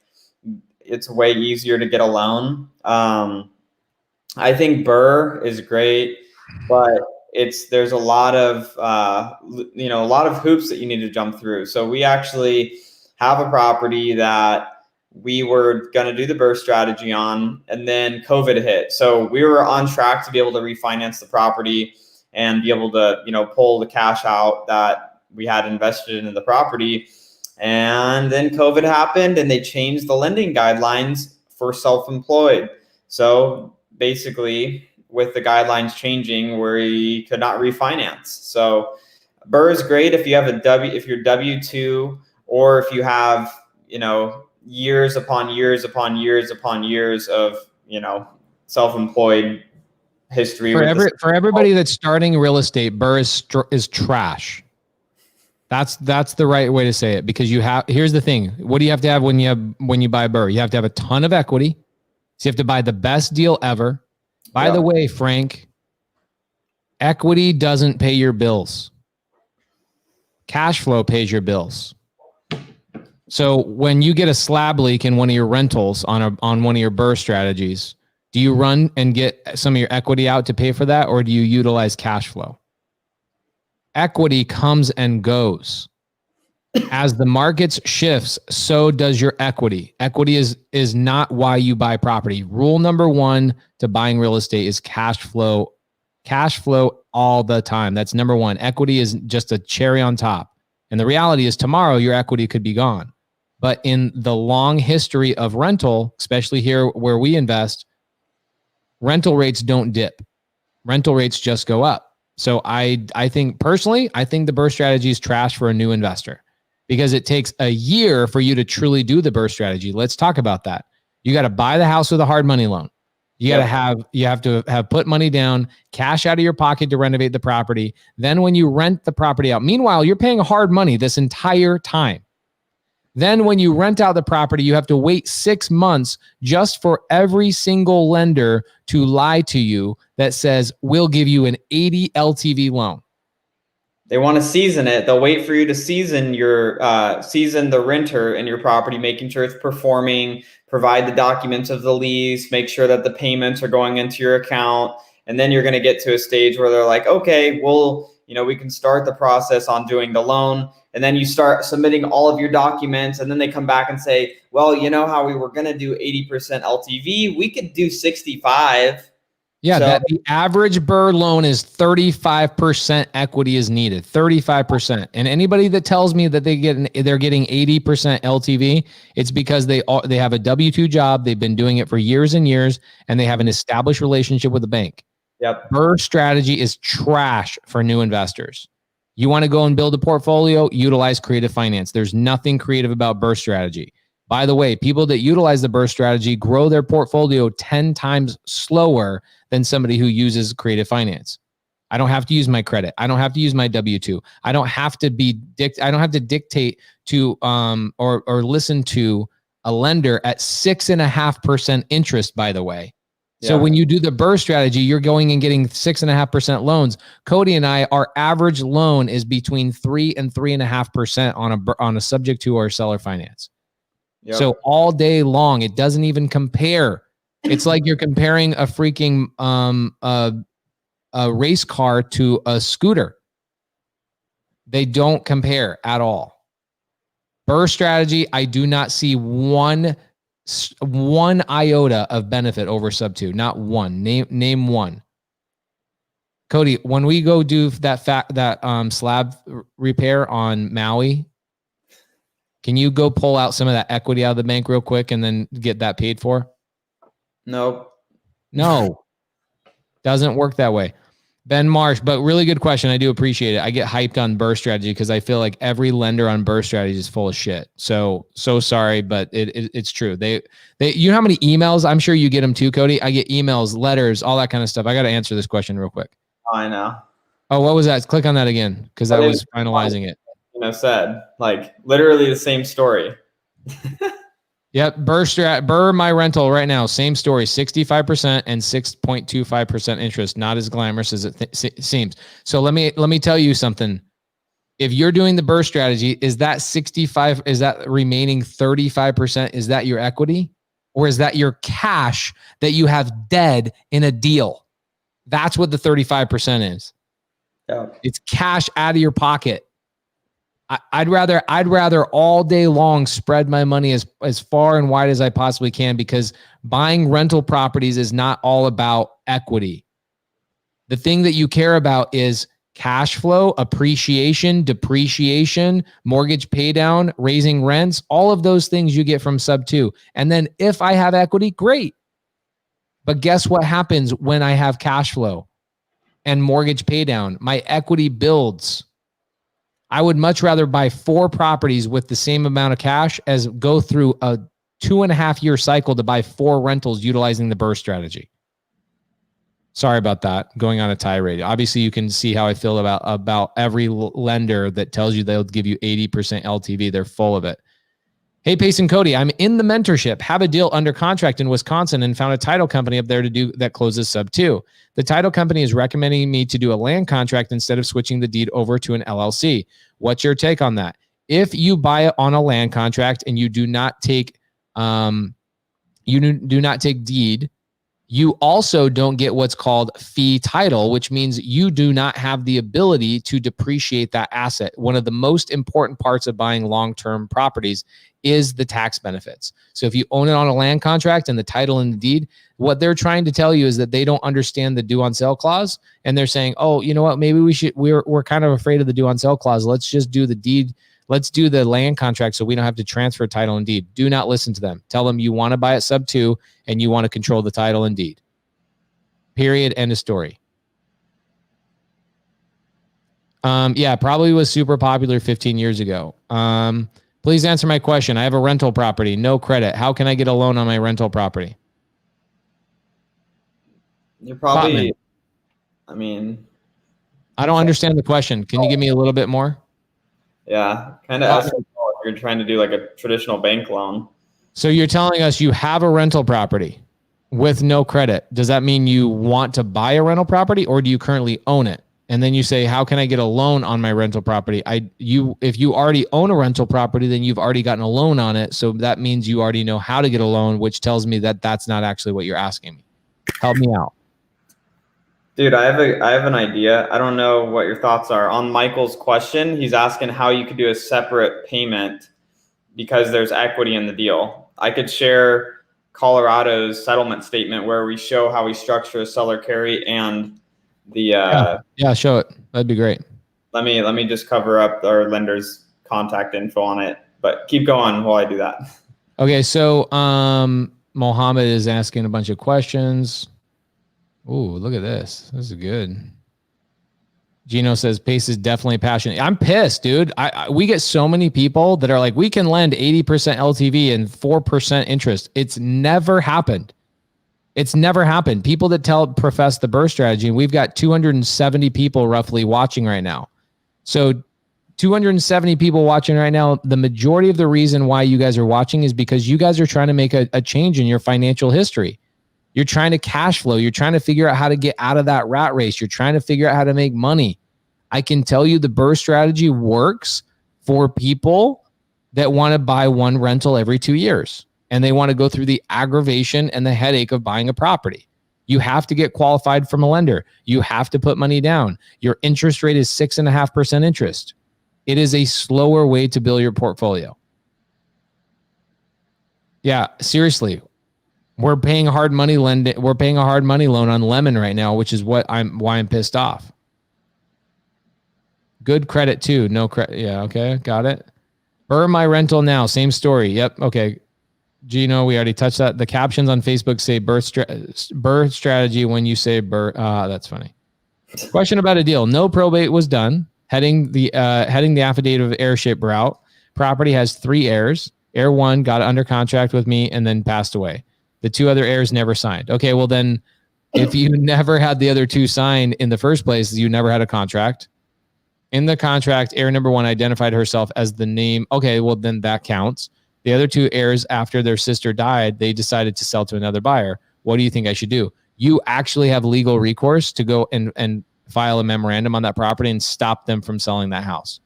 it's way easier to get a loan. I think BRRRR is great, but there's a lot of hoops that you need to jump through. So we actually have a property that we were going to do the BRRRR strategy on, and then COVID hit. So we were on track to be able to refinance the property and be able to, pull the cash out that we had invested in the property. And then COVID happened and they changed the lending guidelines for self-employed. So basically with the guidelines changing, we could not refinance. So BRRRR is great if you have if you're W-2, or if you have, years upon years upon years upon years of, self-employed history. For everybody that's starting real estate, BRRRR is trash. That's the right way to say it, because here's the thing. What do you have to have when you buy BRRRR? You have to have a ton of equity. So you have to buy the best deal ever. By the way, Frank, equity doesn't pay your bills. Cash flow pays your bills. So when you get a slab leak in one of your rentals on one of your BRRRR strategies, do you run and get some of your equity out to pay for that, or do you utilize cash flow? Equity comes and goes. As the markets shifts, so does your equity. Equity is not why you buy property. Rule number one to buying real estate is cash flow. Cash flow all the time. That's number one. Equity is just a cherry on top. And the reality is tomorrow your equity could be gone. But in the long history of rental, especially here where we invest, rental rates don't dip. Rental rates just go up. So I think personally, I think the BRRRR strategy is trash for a new investor because it takes a year for you to truly do the BRRRR strategy. Let's talk about that. You got to buy the house with a hard money loan. You have to have put money down, cash out of your pocket to renovate the property. Then when you rent the property out, meanwhile, you're paying hard money this entire time. Then when you rent out the property, you have to wait 6 months just for every single lender to lie to you that says, we'll give you an 80 LTV loan. They want to season it. They'll wait for you to season the renter in your property, making sure it's performing, provide the documents of the lease, make sure that the payments are going into your account. And then you're going to get to a stage where they're like, okay, we can start the process on doing the loan. And then you start submitting all of your documents. And then they come back and say, well, you know how we were going to do 80% LTV? We could do 65. Yeah, so, that the average BRRRR loan is 35% equity is needed, 35%. And anybody that tells me that they're getting 80% LTV, it's because they have a W-2 job, they've been doing it for years and years, and they have an established relationship with the bank. Yep. BRRRR strategy is trash for new investors. You want to go and build a portfolio, utilize creative finance. There's nothing creative about BRRRR strategy. By the way, people that utilize the BRRRR strategy grow their portfolio 10 times slower than somebody who uses creative finance. I don't have to use my credit. I don't have to use my W-2. I don't have to dictate to or listen to a lender at 6.5% interest, by the way. Yeah. So when you do the BRRRR strategy, you're going and getting 6.5% loans. Cody and I, our average loan is between 3 and 3.5% on a subject to or seller finance. Yep. So all day long, it doesn't even compare. It's like you're comparing a freaking a race car to a scooter. They don't compare at all. BRRRR strategy, I do not see one iota of benefit over sub 2. Not one. Name one. Cody, when we go do that slab repair on Maui, can you go pull out some of that equity out of the bank real quick and then get that paid for? Nope. No. Doesn't work that way. Ben Marsh, but really good question. I do appreciate it. I get hyped on BRRRR strategy because I feel like every lender on BRRRR strategy is full of shit. So sorry, but it's true. They you know how many emails? I'm sure you get them too, Cody. I get emails, letters, all that kind of stuff. I got to answer this question real quick. I know. Oh, what was that? Click on that again because I was finalizing it. Said like literally the same story. Yep. BRRRR my rental right now. Same story, 65% and 6.25% interest. Not as glamorous as it seems. So let me tell you something. If you're doing the BRRRR strategy, is that 65? Is that remaining 35%? Is that your equity? Or is that your cash that you have dead in a deal? That's what the 35% is. Yeah. It's cash out of your pocket. I'd rather all day long spread my money as far and wide as I possibly can because buying rental properties is not all about equity. The thing that you care about is cash flow, appreciation, depreciation, mortgage pay down, raising rents, all of those things you get from sub 2. And then if I have equity, great. But guess what happens when I have cash flow and mortgage pay down? My equity builds. I would much rather buy 4 properties with the same amount of cash as go through a 2.5-year cycle to buy 4 rentals utilizing the BRRRR strategy. Sorry about that. Going on a tirade. Obviously, you can see how I feel about every lender that tells you they'll give you 80% LTV. They're full of it. Hey, Pace and Cody, I'm in the mentorship, have a deal under contract in Wisconsin and found a title company up there to do that closes sub 2. The title company is recommending me to do a land contract instead of switching the deed over to an LLC. What's your take on that? If you buy it on a land contract and you do not take deed, you also don't get what's called fee title, which means you do not have the ability to depreciate that asset. One of the most important parts of buying long-term properties is the tax benefits. So if you own it on a land contract and the title and the deed, what they're trying to tell you is that they don't understand the due on sale clause. And they're saying, oh, you know what, maybe we're kind of afraid of the due on sale clause. Let's just do the deed. Let's do the land contract so we don't have to transfer title and deed. Do not listen to them. Tell them you want to buy it sub 2 and you want to control the title and deed. Period. End of story. Yeah, probably was super popular 15 years ago. Please answer my question. I have a rental property, no credit. How can I get a loan on my rental property? You're probably, Cotman. I mean, I don't understand the question. Can you give me a little bit more? yeah, kind of Cotman. if you're trying to do like a traditional bank loan. So you're telling us you have a rental property with no credit. Does that mean you want to buy a rental property, or do you currently own it? And then you say, how can I get a loan on my rental property? If you already own a rental property, then you've already gotten a loan on it. So that means you already know how to get a loan, which tells me that that's not actually what you're asking me. Help me out. Dude, I have an idea. I don't know what your thoughts are on Michael's question. He's asking how you could do a separate payment because there's equity in the deal. I could share Colorado's settlement statement where we show how we structure a seller carry and the yeah, show it. That'd be great. Let me just cover up our lender's contact info on it. But keep going while I do that. Okay, so Mohammed is asking a bunch of questions. Ooh, look at this. This is good. Gino says Pace is definitely passionate. I'm pissed, dude. We get so many people that are like, we can lend 80% LTV and 4% interest. It's never happened. It's never happened. People that profess the burst strategy, we've got 270 people roughly watching right now. So 270 people watching right now. The majority of the reason why you guys are watching is because you guys are trying to make a change in your financial history. You're trying to cash flow. You're trying to figure out how to get out of that rat race. You're trying to figure out how to make money. I can tell you the burst strategy works for people that want to buy one rental every 2 years and they want to go through the aggravation and the headache of buying a property. You have to get qualified from a lender. You have to put money down. Your interest rate is 6.5% interest. It is a slower way to build your portfolio. Yeah, seriously. We're paying hard money lending. We're paying a hard money loan on Lemon right now, which is why I'm pissed off. Good credit too. No credit. Yeah. Okay. Got it. Burr my rental now. Same story. Yep. Okay. Gino, we already touched that. The captions on Facebook say Burr strategy when you say Burr. That's funny. Question about a deal. No probate was done. Heading the affidavit of heirship route. Property has 3 heirs. Heir 1 got under contract with me and then passed away. The 2 other heirs never signed. Okay, well then, if you never had the other 2 signed in the first place, you never had a contract. In the contract, heir number 1 identified herself as the name. Okay, well then that counts. The other 2 heirs, after their sister died, they decided to sell to another buyer. What do you think I should do? You actually have legal recourse to go and file a memorandum on that property and stop them from selling that house.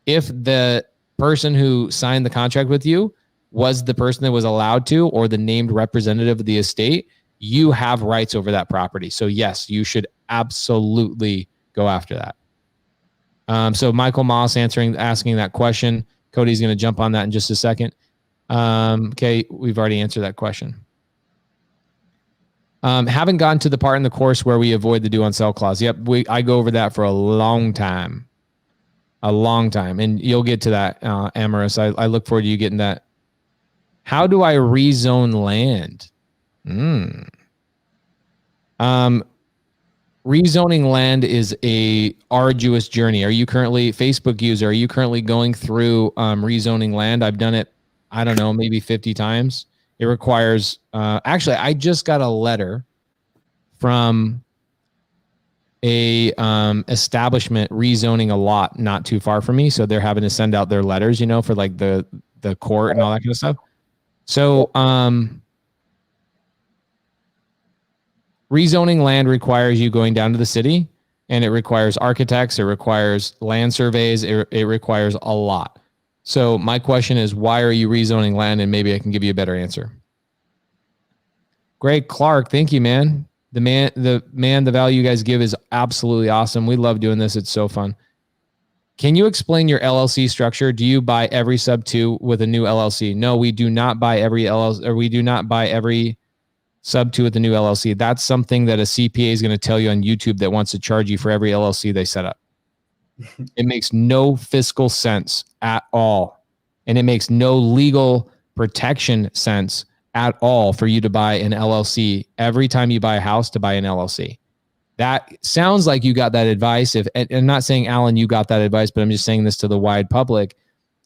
If the person who signed the contract with you was the person that was allowed to, or the named representative of the estate, you have rights over that property. So yes, you should absolutely go after that. So Michael Moss asking that question. Cody's going to jump on that in just a second. Okay, we've already answered that question. Haven't gotten to the part in the course where we avoid the due on sell clause. Yep, I go over that for a long time. And you'll get to that, Amaris. I look forward to you getting that. How do I rezone land? Rezoning land is a arduous journey. Are you currently Facebook user? Are you currently going through rezoning land? I've done it, I don't know, maybe 50 times. It requires, actually, I just got a letter from a establishment rezoning a lot not too far from me. So they're having to send out their letters, for like the court and all that kind of stuff. So rezoning land requires you going down to the city, and it requires architects, it requires land surveys, it requires a lot. So my question is, why are you rezoning land? And maybe I can give you a better answer. Greg Clark, thank you, man. The value you guys give is absolutely awesome. We love doing this. It's so fun. Can you explain your LLC structure? Do you buy every sub 2 with a new LLC? No, we do not buy every LLC, or we do not buy every sub 2 with the new LLC. That's something that a CPA is going to tell you on YouTube that wants to charge you for every LLC they set up. It makes no fiscal sense at all. And it makes no legal protection sense at all for you to buy an LLC every time you buy a house to buy an LLC. That sounds like you got that advice. And I'm not saying, Alan, you got that advice, but I'm just saying this to the wide public.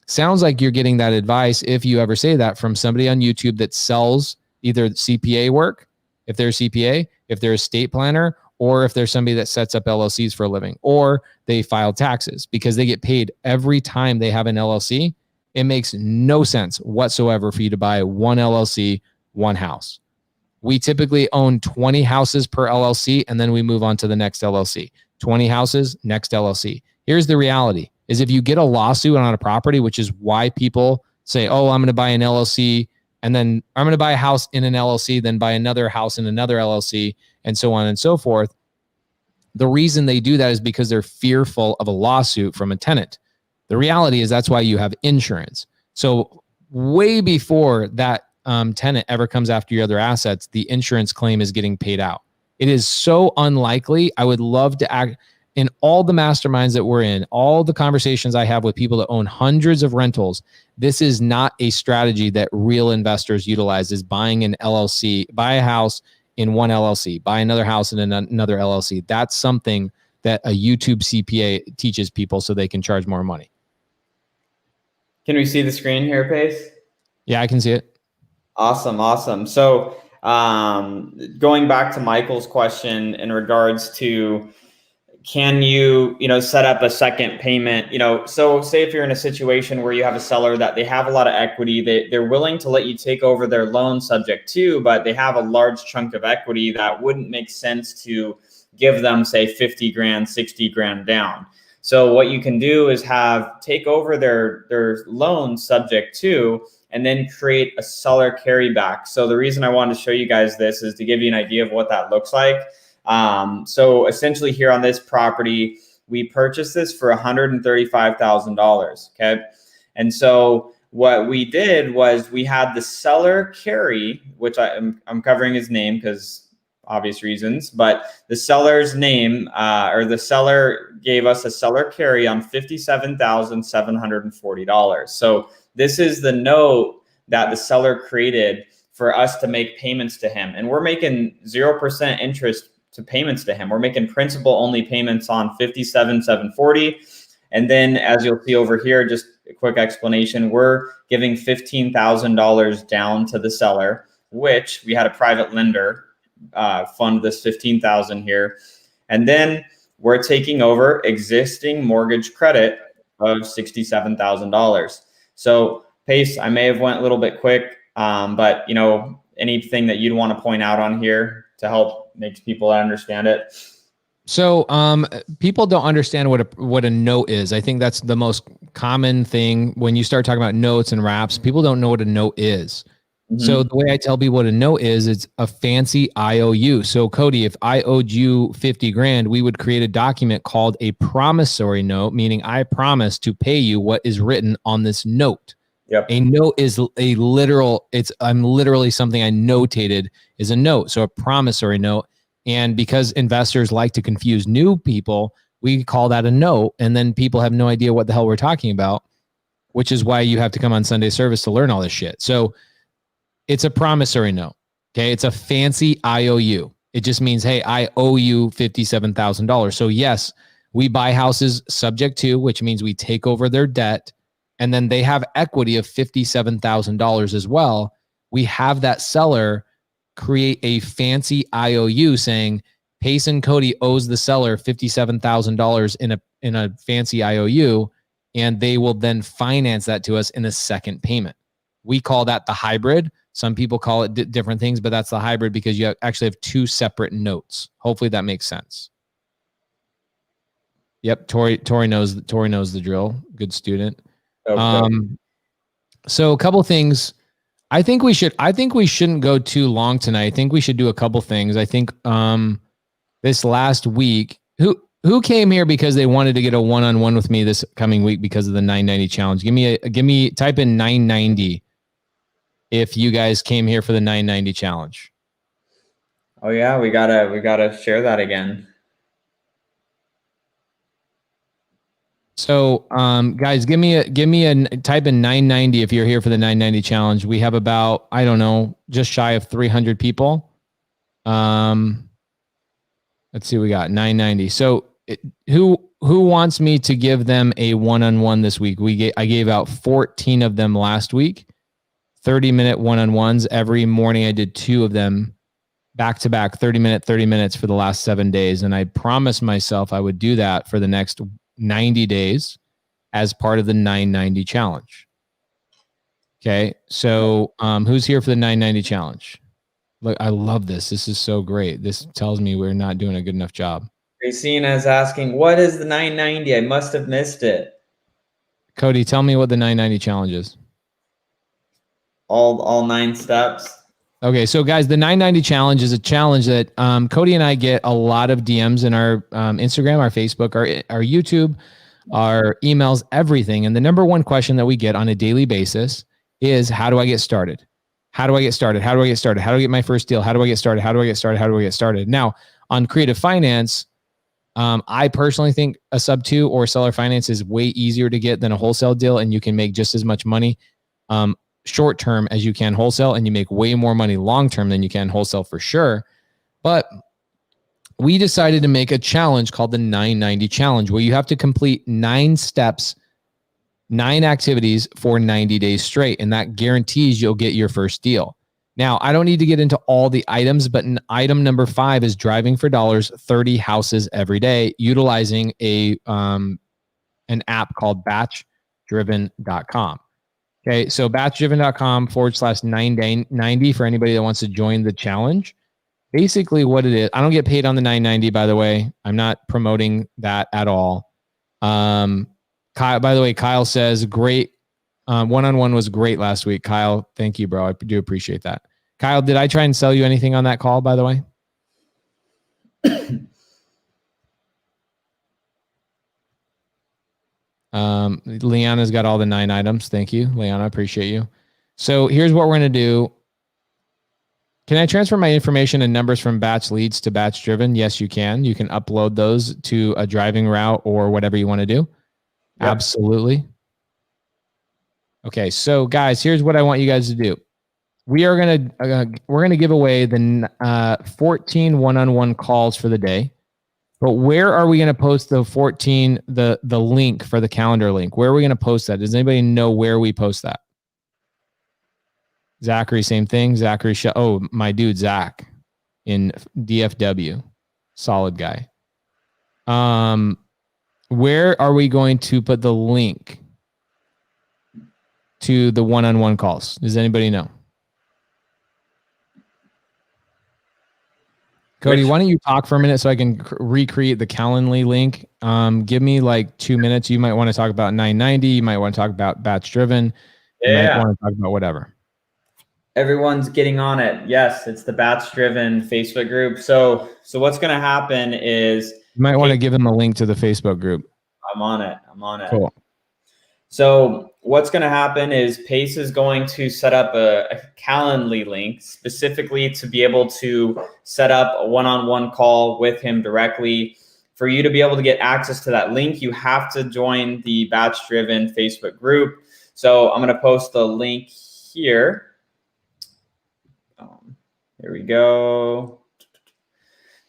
Sounds like you're getting that advice, if you ever say that, from somebody on YouTube that sells either CPA work if they're a CPA, if they're a estate planner, or if there's somebody that sets up LLCs for a living, or they file taxes, because they get paid every time they have an LLC. It makes no sense whatsoever for you to buy one LLC, one house. We typically own 20 houses per LLC, and then we move on to the next LLC. 20 houses, next LLC. Here's the reality, is if you get a lawsuit on a property, which is why people say, oh, I'm going to buy an LLC, and then I'm going to buy a house in an LLC, then buy another house in another LLC, and so on and so forth. The reason they do that is because they're fearful of a lawsuit from a tenant. The reality is that's why you have insurance. So way before that tenant ever comes after your other assets, the insurance claim is getting paid out. It is so unlikely. I would love to act in all the masterminds that we're in, all the conversations I have with people that own hundreds of rentals. This is not a strategy that real investors utilize, is buying an LLC, buy a house in one LLC, buy another house in another LLC. That's something that a YouTube CPA teaches people so they can charge more money. Can we see the screen here, Pace? Yeah, I can see it. Awesome. So going back to Michael's question in regards to, can you set up a second payment? So say if you're in a situation where you have a seller that they have a lot of equity, they're willing to let you take over their loan subject to, but they have a large chunk of equity that wouldn't make sense to give them, say, 50 grand, 60 grand down. So what you can do is take over their loan subject to, and then create a seller carryback. So the reason I wanted to show you guys this is to give you an idea of what that looks like. So essentially here on this property, we purchased this for $135,000. Okay. And so what we did was we had the seller carry, which I'm covering his name because obvious reasons, but the seller's name, or the seller gave us a seller carry on $57,740. So this is the note that the seller created for us to make payments to him. And we're making 0% interest to payments to him. We're making principal only payments on $57,740. And then as you'll see over here, just a quick explanation, we're giving $15,000 down to the seller, which we had a private lender fund this $15,000 here. And then we're taking over existing mortgage credit of $67,000. So Pace, I may have went a little bit quick, but anything that you'd want to point out on here to help make people understand it? So people don't understand what a note is. I think that's the most common thing when you start talking about notes and wraps. People don't know what a note is. Mm-hmm. So the way I tell people what a note is, it's a fancy IOU. So Cody, if I owed you 50 grand, we would create a document called a promissory note, meaning I promise to pay you what is written on this note. Yep. A note is I'm literally something I notated is a note. So a promissory note. And because investors like to confuse new people, we call that a note. And then people have no idea what the hell we're talking about, which is why you have to come on Sunday service to learn all this shit. So it's a promissory note. Okay. It's a fancy IOU. It just means, hey, I owe you $57,000. So yes, we buy houses subject to, which means we take over their debt. And then they have equity of $57,000 as well. We have that seller create a fancy IOU saying Pace and Cody owes the seller $57,000 in a fancy IOU, and they will then finance that to us in a second payment. We call that the hybrid. Some people call it different things, but that's the hybrid because you actually have two separate notes. Hopefully that makes sense. Yep, Tori knows the drill. Good student. Okay. So a couple things. I think we shouldn't go too long tonight. I think we should do a couple things. I think this last week, who came here because they wanted to get a one-on-one with me this coming week because of the 990 challenge? Type in 990 if you guys came here for the 990 challenge. Oh yeah, we gotta share that again. So, guys, give me a type in 990 if you're here for the 990 challenge. We have about, I don't know, just shy of 300 people. Let's see, we got 990. So, who wants me to give them a one-on-one this week? I gave out 14 of them last week, 30-minute one-on-ones. Every morning I did 2 of them. back to back 30 minutes for the last 7 days. And I promised myself I would do that for the next 90 days as part of the 990 challenge. Okay. So who's here for the 990 challenge? Look, I love this. This is so great. This tells me we're not doing a good enough job. Racina is asking, what is the 990? I must have missed it. Cody, tell me what the 990 challenge is. All 9 steps. Okay, so guys, the 990 challenge is a challenge that Cody and I get a lot of DMs in our Instagram, our Facebook, our YouTube, our emails, everything. And the number one question that we get on a daily basis is, how do I get started? How do I get started? How do I get started? How do I get my first deal? How do I get started? How do I get started? How do I get started? Now, on creative finance, I personally think a sub 2 or seller finance is way easier to get than a wholesale deal, and you can make just as much money short term as you can wholesale, and you make way more money long term than you can wholesale for sure. But we decided to make a challenge called the 990 challenge, where you have to complete 9 steps, 9 activities for 90 days straight, and that guarantees you'll get your first deal. Now, I don't need to get into all the items, but item number 5 is driving for dollars 30 houses every day, utilizing an app called batchdriven.com. Okay, so batchdriven.com/990 for anybody that wants to join the challenge. Basically what it is, I don't get paid on the 990, by the way. I'm not promoting that at all. Kyle, by the way, Kyle says, great. One-on-one was great last week. Kyle, thank you, bro. I do appreciate that. Kyle, did I try and sell you anything on that call, by the way? Leanna's got all the 9 items. Thank you, Leanna. Appreciate you. So here's what we're going to do. Can I transfer my information and numbers from batch leads to batch driven? Yes, you can. You can upload those to a driving route or whatever you want to do. Yep. Absolutely. Okay, so guys, here's what I want you guys to do. We're gonna give away the 14 one-on-one calls for the day. But where are we gonna post the 14 the link for the calendar link? Where are we gonna post that? Does anybody know where we post that? Zachary, same thing. Zachary, my dude Zach in DFW, solid guy. Where are we going to put the link to the one-on-one calls? Does anybody know? Cody, why don't you talk for a minute so I can recreate the Calendly link? Give me like 2 minutes. You might want to talk about 990. You might want to talk about batch driven. You might want to talk about whatever. Everyone's getting on it. Yes, it's the batch driven Facebook group. So what's going to happen is you might want to give them a link to the Facebook group. I'm on it. Cool. So what's going to happen is Pace is going to set up a Calendly link specifically to be able to set up a one-on-one call with him directly. For you to be able to get access to that link, you have to join the Batch Driven Facebook group. So I'm going to post the link here. Here we go.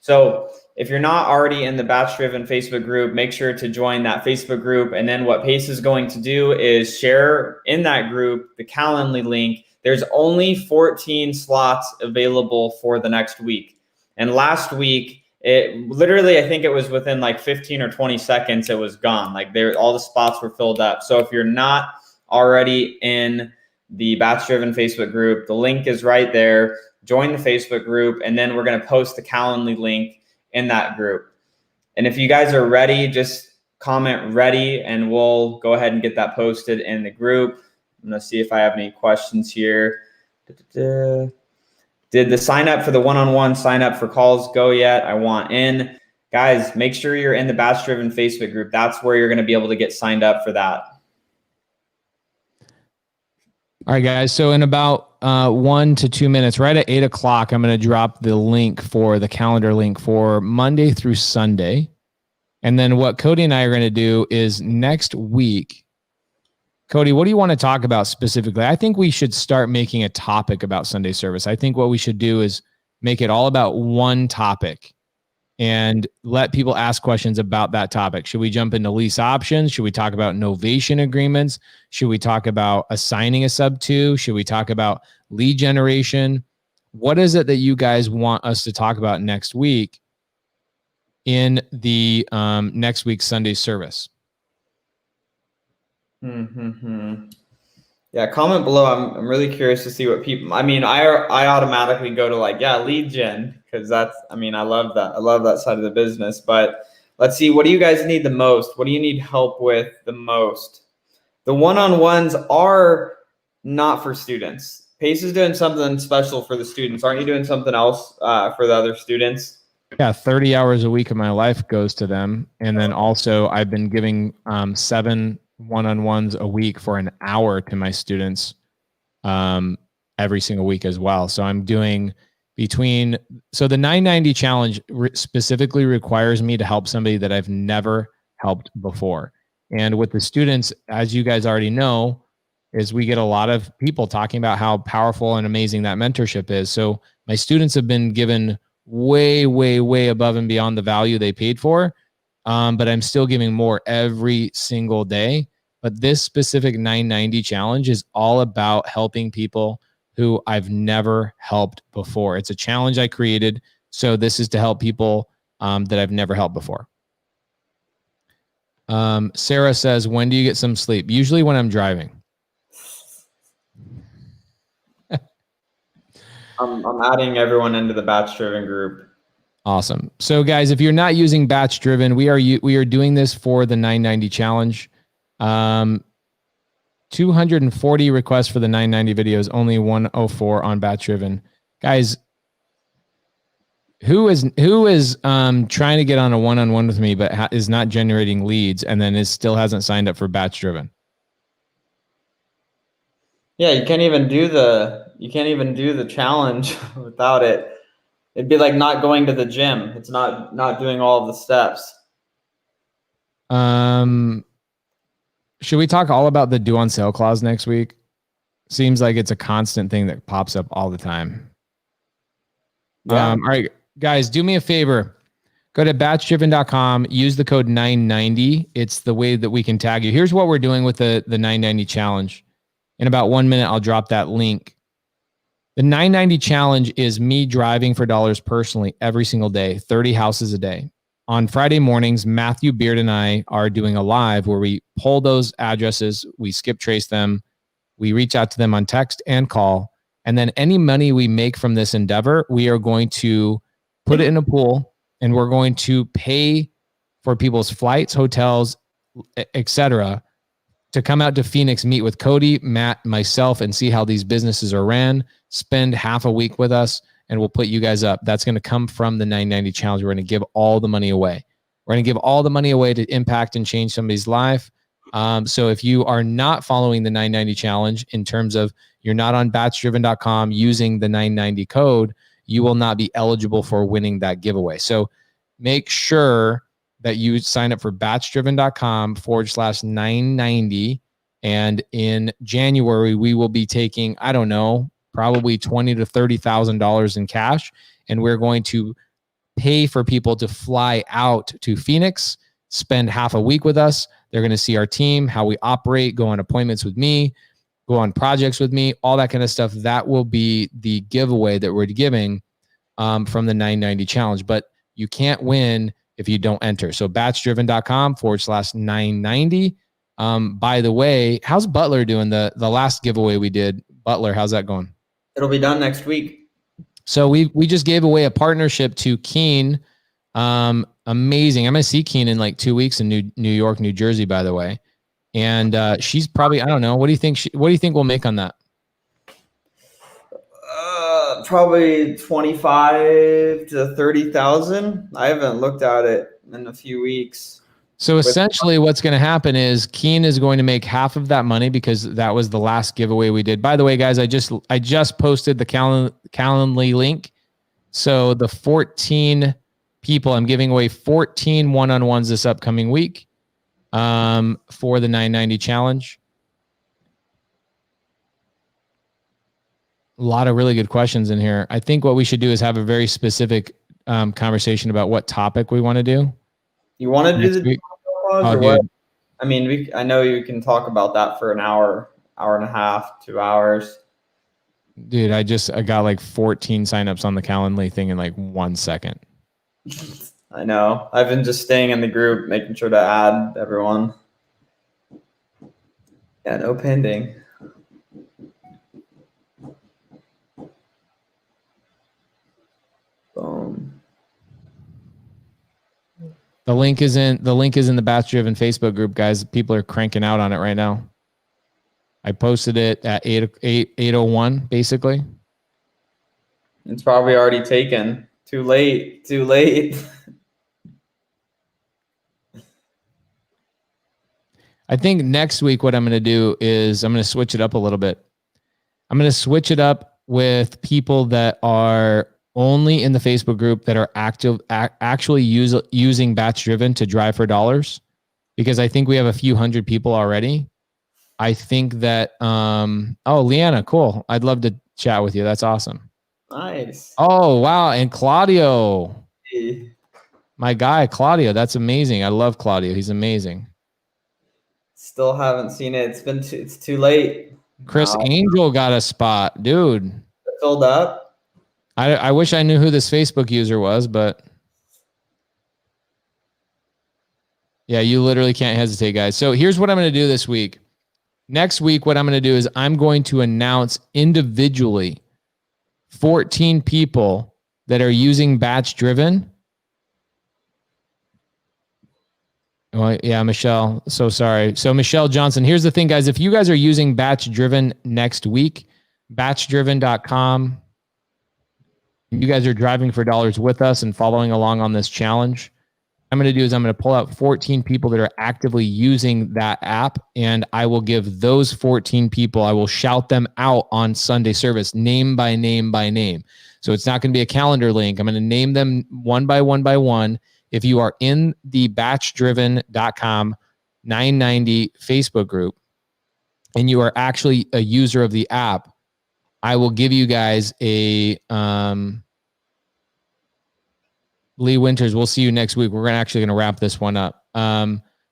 So if you're not already in the Batch Driven Facebook group, make sure to join that Facebook group. And then what Pace is going to do is share in that group the Calendly link. There's only 14 slots available for the next week. And last week, it literally, I think it was within like 15 or 20 seconds, it was gone. Like all the spots were filled up. So if you're not already in the Batch Driven Facebook group, the link is right there. Join the Facebook group, and then we're going to post the Calendly link in that group. And if you guys are ready, just comment ready, and we'll go ahead and get that posted in the group. I'm going to see if I have any questions here. Did the sign up for the one-on-one sign up for calls go yet? I want in. Guys, make sure you're in the Batch Driven Facebook group. That's where you're going to be able to get signed up for that. All right, guys. So in about 1 to 2 minutes, right at 8 o'clock, I'm going to drop the link for the calendar link for Monday through Sunday. And then what Cody and I are going to do is next week. Cody, what do you want to talk about specifically? I think we should start making a topic about Sunday service. I think what we should do is make it all about one topic and let people ask questions about that topic. Should we jump into lease options? Should we talk about novation agreements? Should we talk about assigning a sub 2? Should we talk about lead generation? What is it that you guys want us to talk about next week in the next week's Sunday service? Yeah, comment below. I'm really curious to see what people. I mean, I automatically go to like, yeah, lead gen, because that's. I mean, I love that. I love that side of the business. But let's see. What do you guys need the most? What do you need help with the most? The one-on-ones are not for students. Pace is doing something special for the students. Aren't you doing something else for the other students? Yeah, 30 hours a week of my life goes to them. And then also I've been giving 7 one-on-ones a week for an hour to my students every single week as well. So I'm doing so the 990 challenge specifically requires me to help somebody that I've never helped before. And with the students, as you guys already know, is we get a lot of people talking about how powerful and amazing that mentorship is. So my students have been given way, way, way above and beyond the value they paid for. But I'm still giving more every single day. But this specific 990 challenge is all about helping people who I've never helped before. It's a challenge I created. So this is to help people that I've never helped before. Sarah says, when do you get some sleep? Usually when I'm driving. I'm adding everyone into the batch driven group. Awesome. So guys, if you're not using batch driven, we are doing this for the 990 challenge. 240 requests for the 990 videos, only 104 on batch driven. Guys, who is trying to get on a one-on-one with me but is not generating leads and then still hasn't signed up for batch driven? Yeah, you can't even do the challenge without it. It'd be like not going to the gym. It's not doing all of the steps. Should we talk all about the due on sale clause next week? Seems like it's a constant thing that pops up all the time. Yeah. All right, guys, do me a favor. Go to batchdriven.com, use the code 990. It's the way that we can tag you. Here's what we're doing with the 990 challenge. In about 1 minute, I'll drop that link. The 990 challenge is me driving for dollars personally every single day, 30 houses a day. On Friday mornings, Matthew Beard and I are doing a live where we pull those addresses, we skip trace them, we reach out to them on text and call, and then any money we make from this endeavor, we are going to put it in a pool, and we're going to pay for people's flights, hotels, etc., to come out to Phoenix, meet with Cody, Matt, myself, and see how these businesses are ran, spend half a week with us, and we'll put you guys up. That's going to come from the 990 challenge. We're going to give all the money away. We're going to give all the money away to impact and change somebody's life. So if you are not following the 990 challenge in terms of you're not on batchdriven.com using the 990 code, you will not be eligible for winning that giveaway. So make sure that you sign up for batchdriven.com/990. And in January, we will be taking, I don't know, probably $20,000 to $30,000 in cash. And we're going to pay for people to fly out to Phoenix, spend half a week with us. They're going to see our team, how we operate, go on appointments with me, go on projects with me, all that kind of stuff. That will be the giveaway that we're giving from the 990 challenge. But you can't win if you don't enter. So batchdriven.com/990. By the way, how's Butler doing? The last giveaway we did, Butler, how's that going? It'll be done next week. So we just gave away a partnership to Keen. Amazing. I'm going to see Keen in like 2 weeks in New York, New Jersey, by the way. And she's probably, I don't know. What do you think we'll make on that? Probably 25 to 30,000. I haven't looked at it in a few weeks. So essentially what's going to happen is Keen is going to make half of that money because that was the last giveaway we did. By the way, guys, I just posted the Calendly link. So the 14 people, I'm giving away 14 one-on-ones this upcoming week for the 990 challenge. A lot of really good questions in here. I think what we should do is have a very specific conversation about what topic we want to do. You want to do the or what? I mean, I know you can talk about that for an hour, hour and a half, 2 hours. Dude, I got like 14 signups on the Calendly thing in like 1 second. I know. I've been just staying in the group, making sure to add everyone. Yeah, no pending. Boom. The link is in the Batch Driven Facebook group, guys. People are cranking out on it right now. I posted it at 8:01, basically. It's probably already taken. Too late. Too late. I think next week what I'm going to do is I'm going to switch it up a little bit. I'm going to switch it up with people that are only in the Facebook group that are actually using Batch Driven to drive for dollars, because I think we have a few hundred people already. I think that Leanna, cool. I'd love to chat with you. That's awesome. Nice. Oh, wow. And Claudio. Hey. My guy, Claudio. That's amazing. I love Claudio. He's amazing. Still haven't seen it. It's too late. Chris Angel got a spot, dude. Filled up. I wish I knew who this Facebook user was, but yeah, you literally can't hesitate, guys. So here's what I'm going to do this week. Next week, what I'm going to do is I'm going to announce individually 14 people that are using Batch Driven. Oh, yeah, Michelle. So sorry. So Michelle Johnson, here's the thing, guys. If you guys are using Batch Driven next week, batchdriven.com, you guys are driving for dollars with us and following along on this challenge, I'm going to do is I'm going to pull out 14 people that are actively using that app, and I will give those 14 people, I will shout them out on Sunday service, name by name by name. So it's not going to be a calendar link. I'm going to name them one by one by one. If you are in the batchdriven.com 990 Facebook group and you are actually a user of the app, I will give you guys a Lee Winters. We'll see you next week. We're actually going to wrap this one up.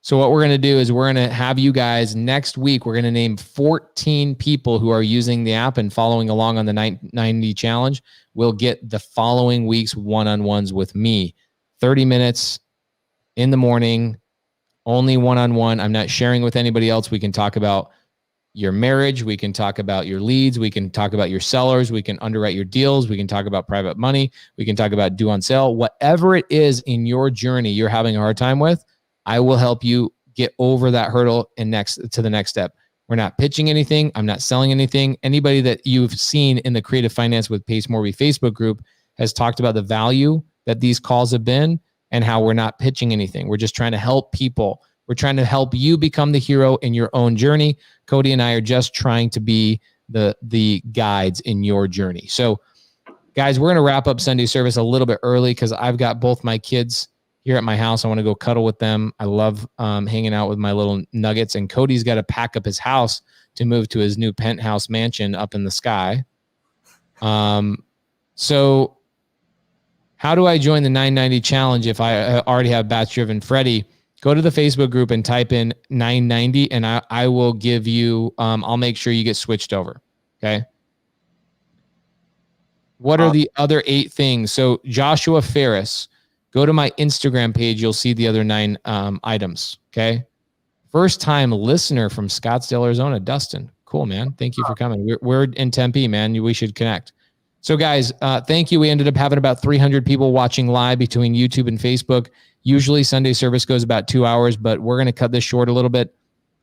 So what we're going to do is we're going to have you guys next week. We're going to name 14 people who are using the app and following along on the 990 challenge. We'll get the following week's one-on-ones with me. 30 minutes in the morning, only one-on-one. I'm not sharing with anybody else. We can talk about your marriage. We can talk about your leads. We can talk about your sellers. We can underwrite your deals. We can talk about private money. We can talk about due on sale. Whatever it is in your journey you're having a hard time with, I will help you get over that hurdle and to the next step. We're not pitching anything. I'm not selling anything. Anybody that you've seen in the Creative Finance with Pace Morby Facebook group has talked about the value that these calls have been and how we're not pitching anything. We're just trying to help people. We're trying to help you become the hero in your own journey. Cody and I are just trying to be the guides in your journey. So, guys, we're going to wrap up Sunday service a little bit early because I've got both my kids here at my house. I want to go cuddle with them. I love hanging out with my little nuggets. And Cody's got to pack up his house to move to his new penthouse mansion up in the sky. So how do I join the 990 challenge if I already have Batch Driven? Freddie, go to the Facebook group and type in 990, and I will give you, I'll make sure you get switched over. Okay. What are the other 8 things? So Joshua Ferris, go to my Instagram page. You'll see the other 9 items. Okay. First time listener from Scottsdale, Arizona, Dustin. Cool, man. Thank you for coming. We're in Tempe, man. We should connect. So guys, thank you. We ended up having about 300 people watching live between YouTube and Facebook. Usually Sunday service goes about 2 hours, but we're going to cut this short a little bit.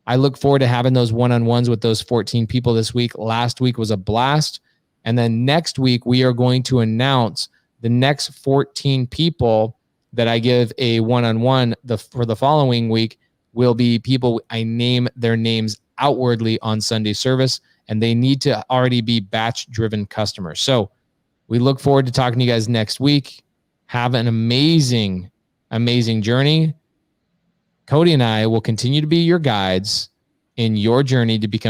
I look forward to having those one-on-ones with those 14 people this week. Last week was a blast. And then next week, we are going to announce the next 14 people that I give a one-on-one for the following week will be people I name their names outwardly on Sunday service, and they need to already be batch-driven customers. So we look forward to talking to you guys next week. Have an amazing, amazing journey. Cody and I will continue to be your guides in your journey to become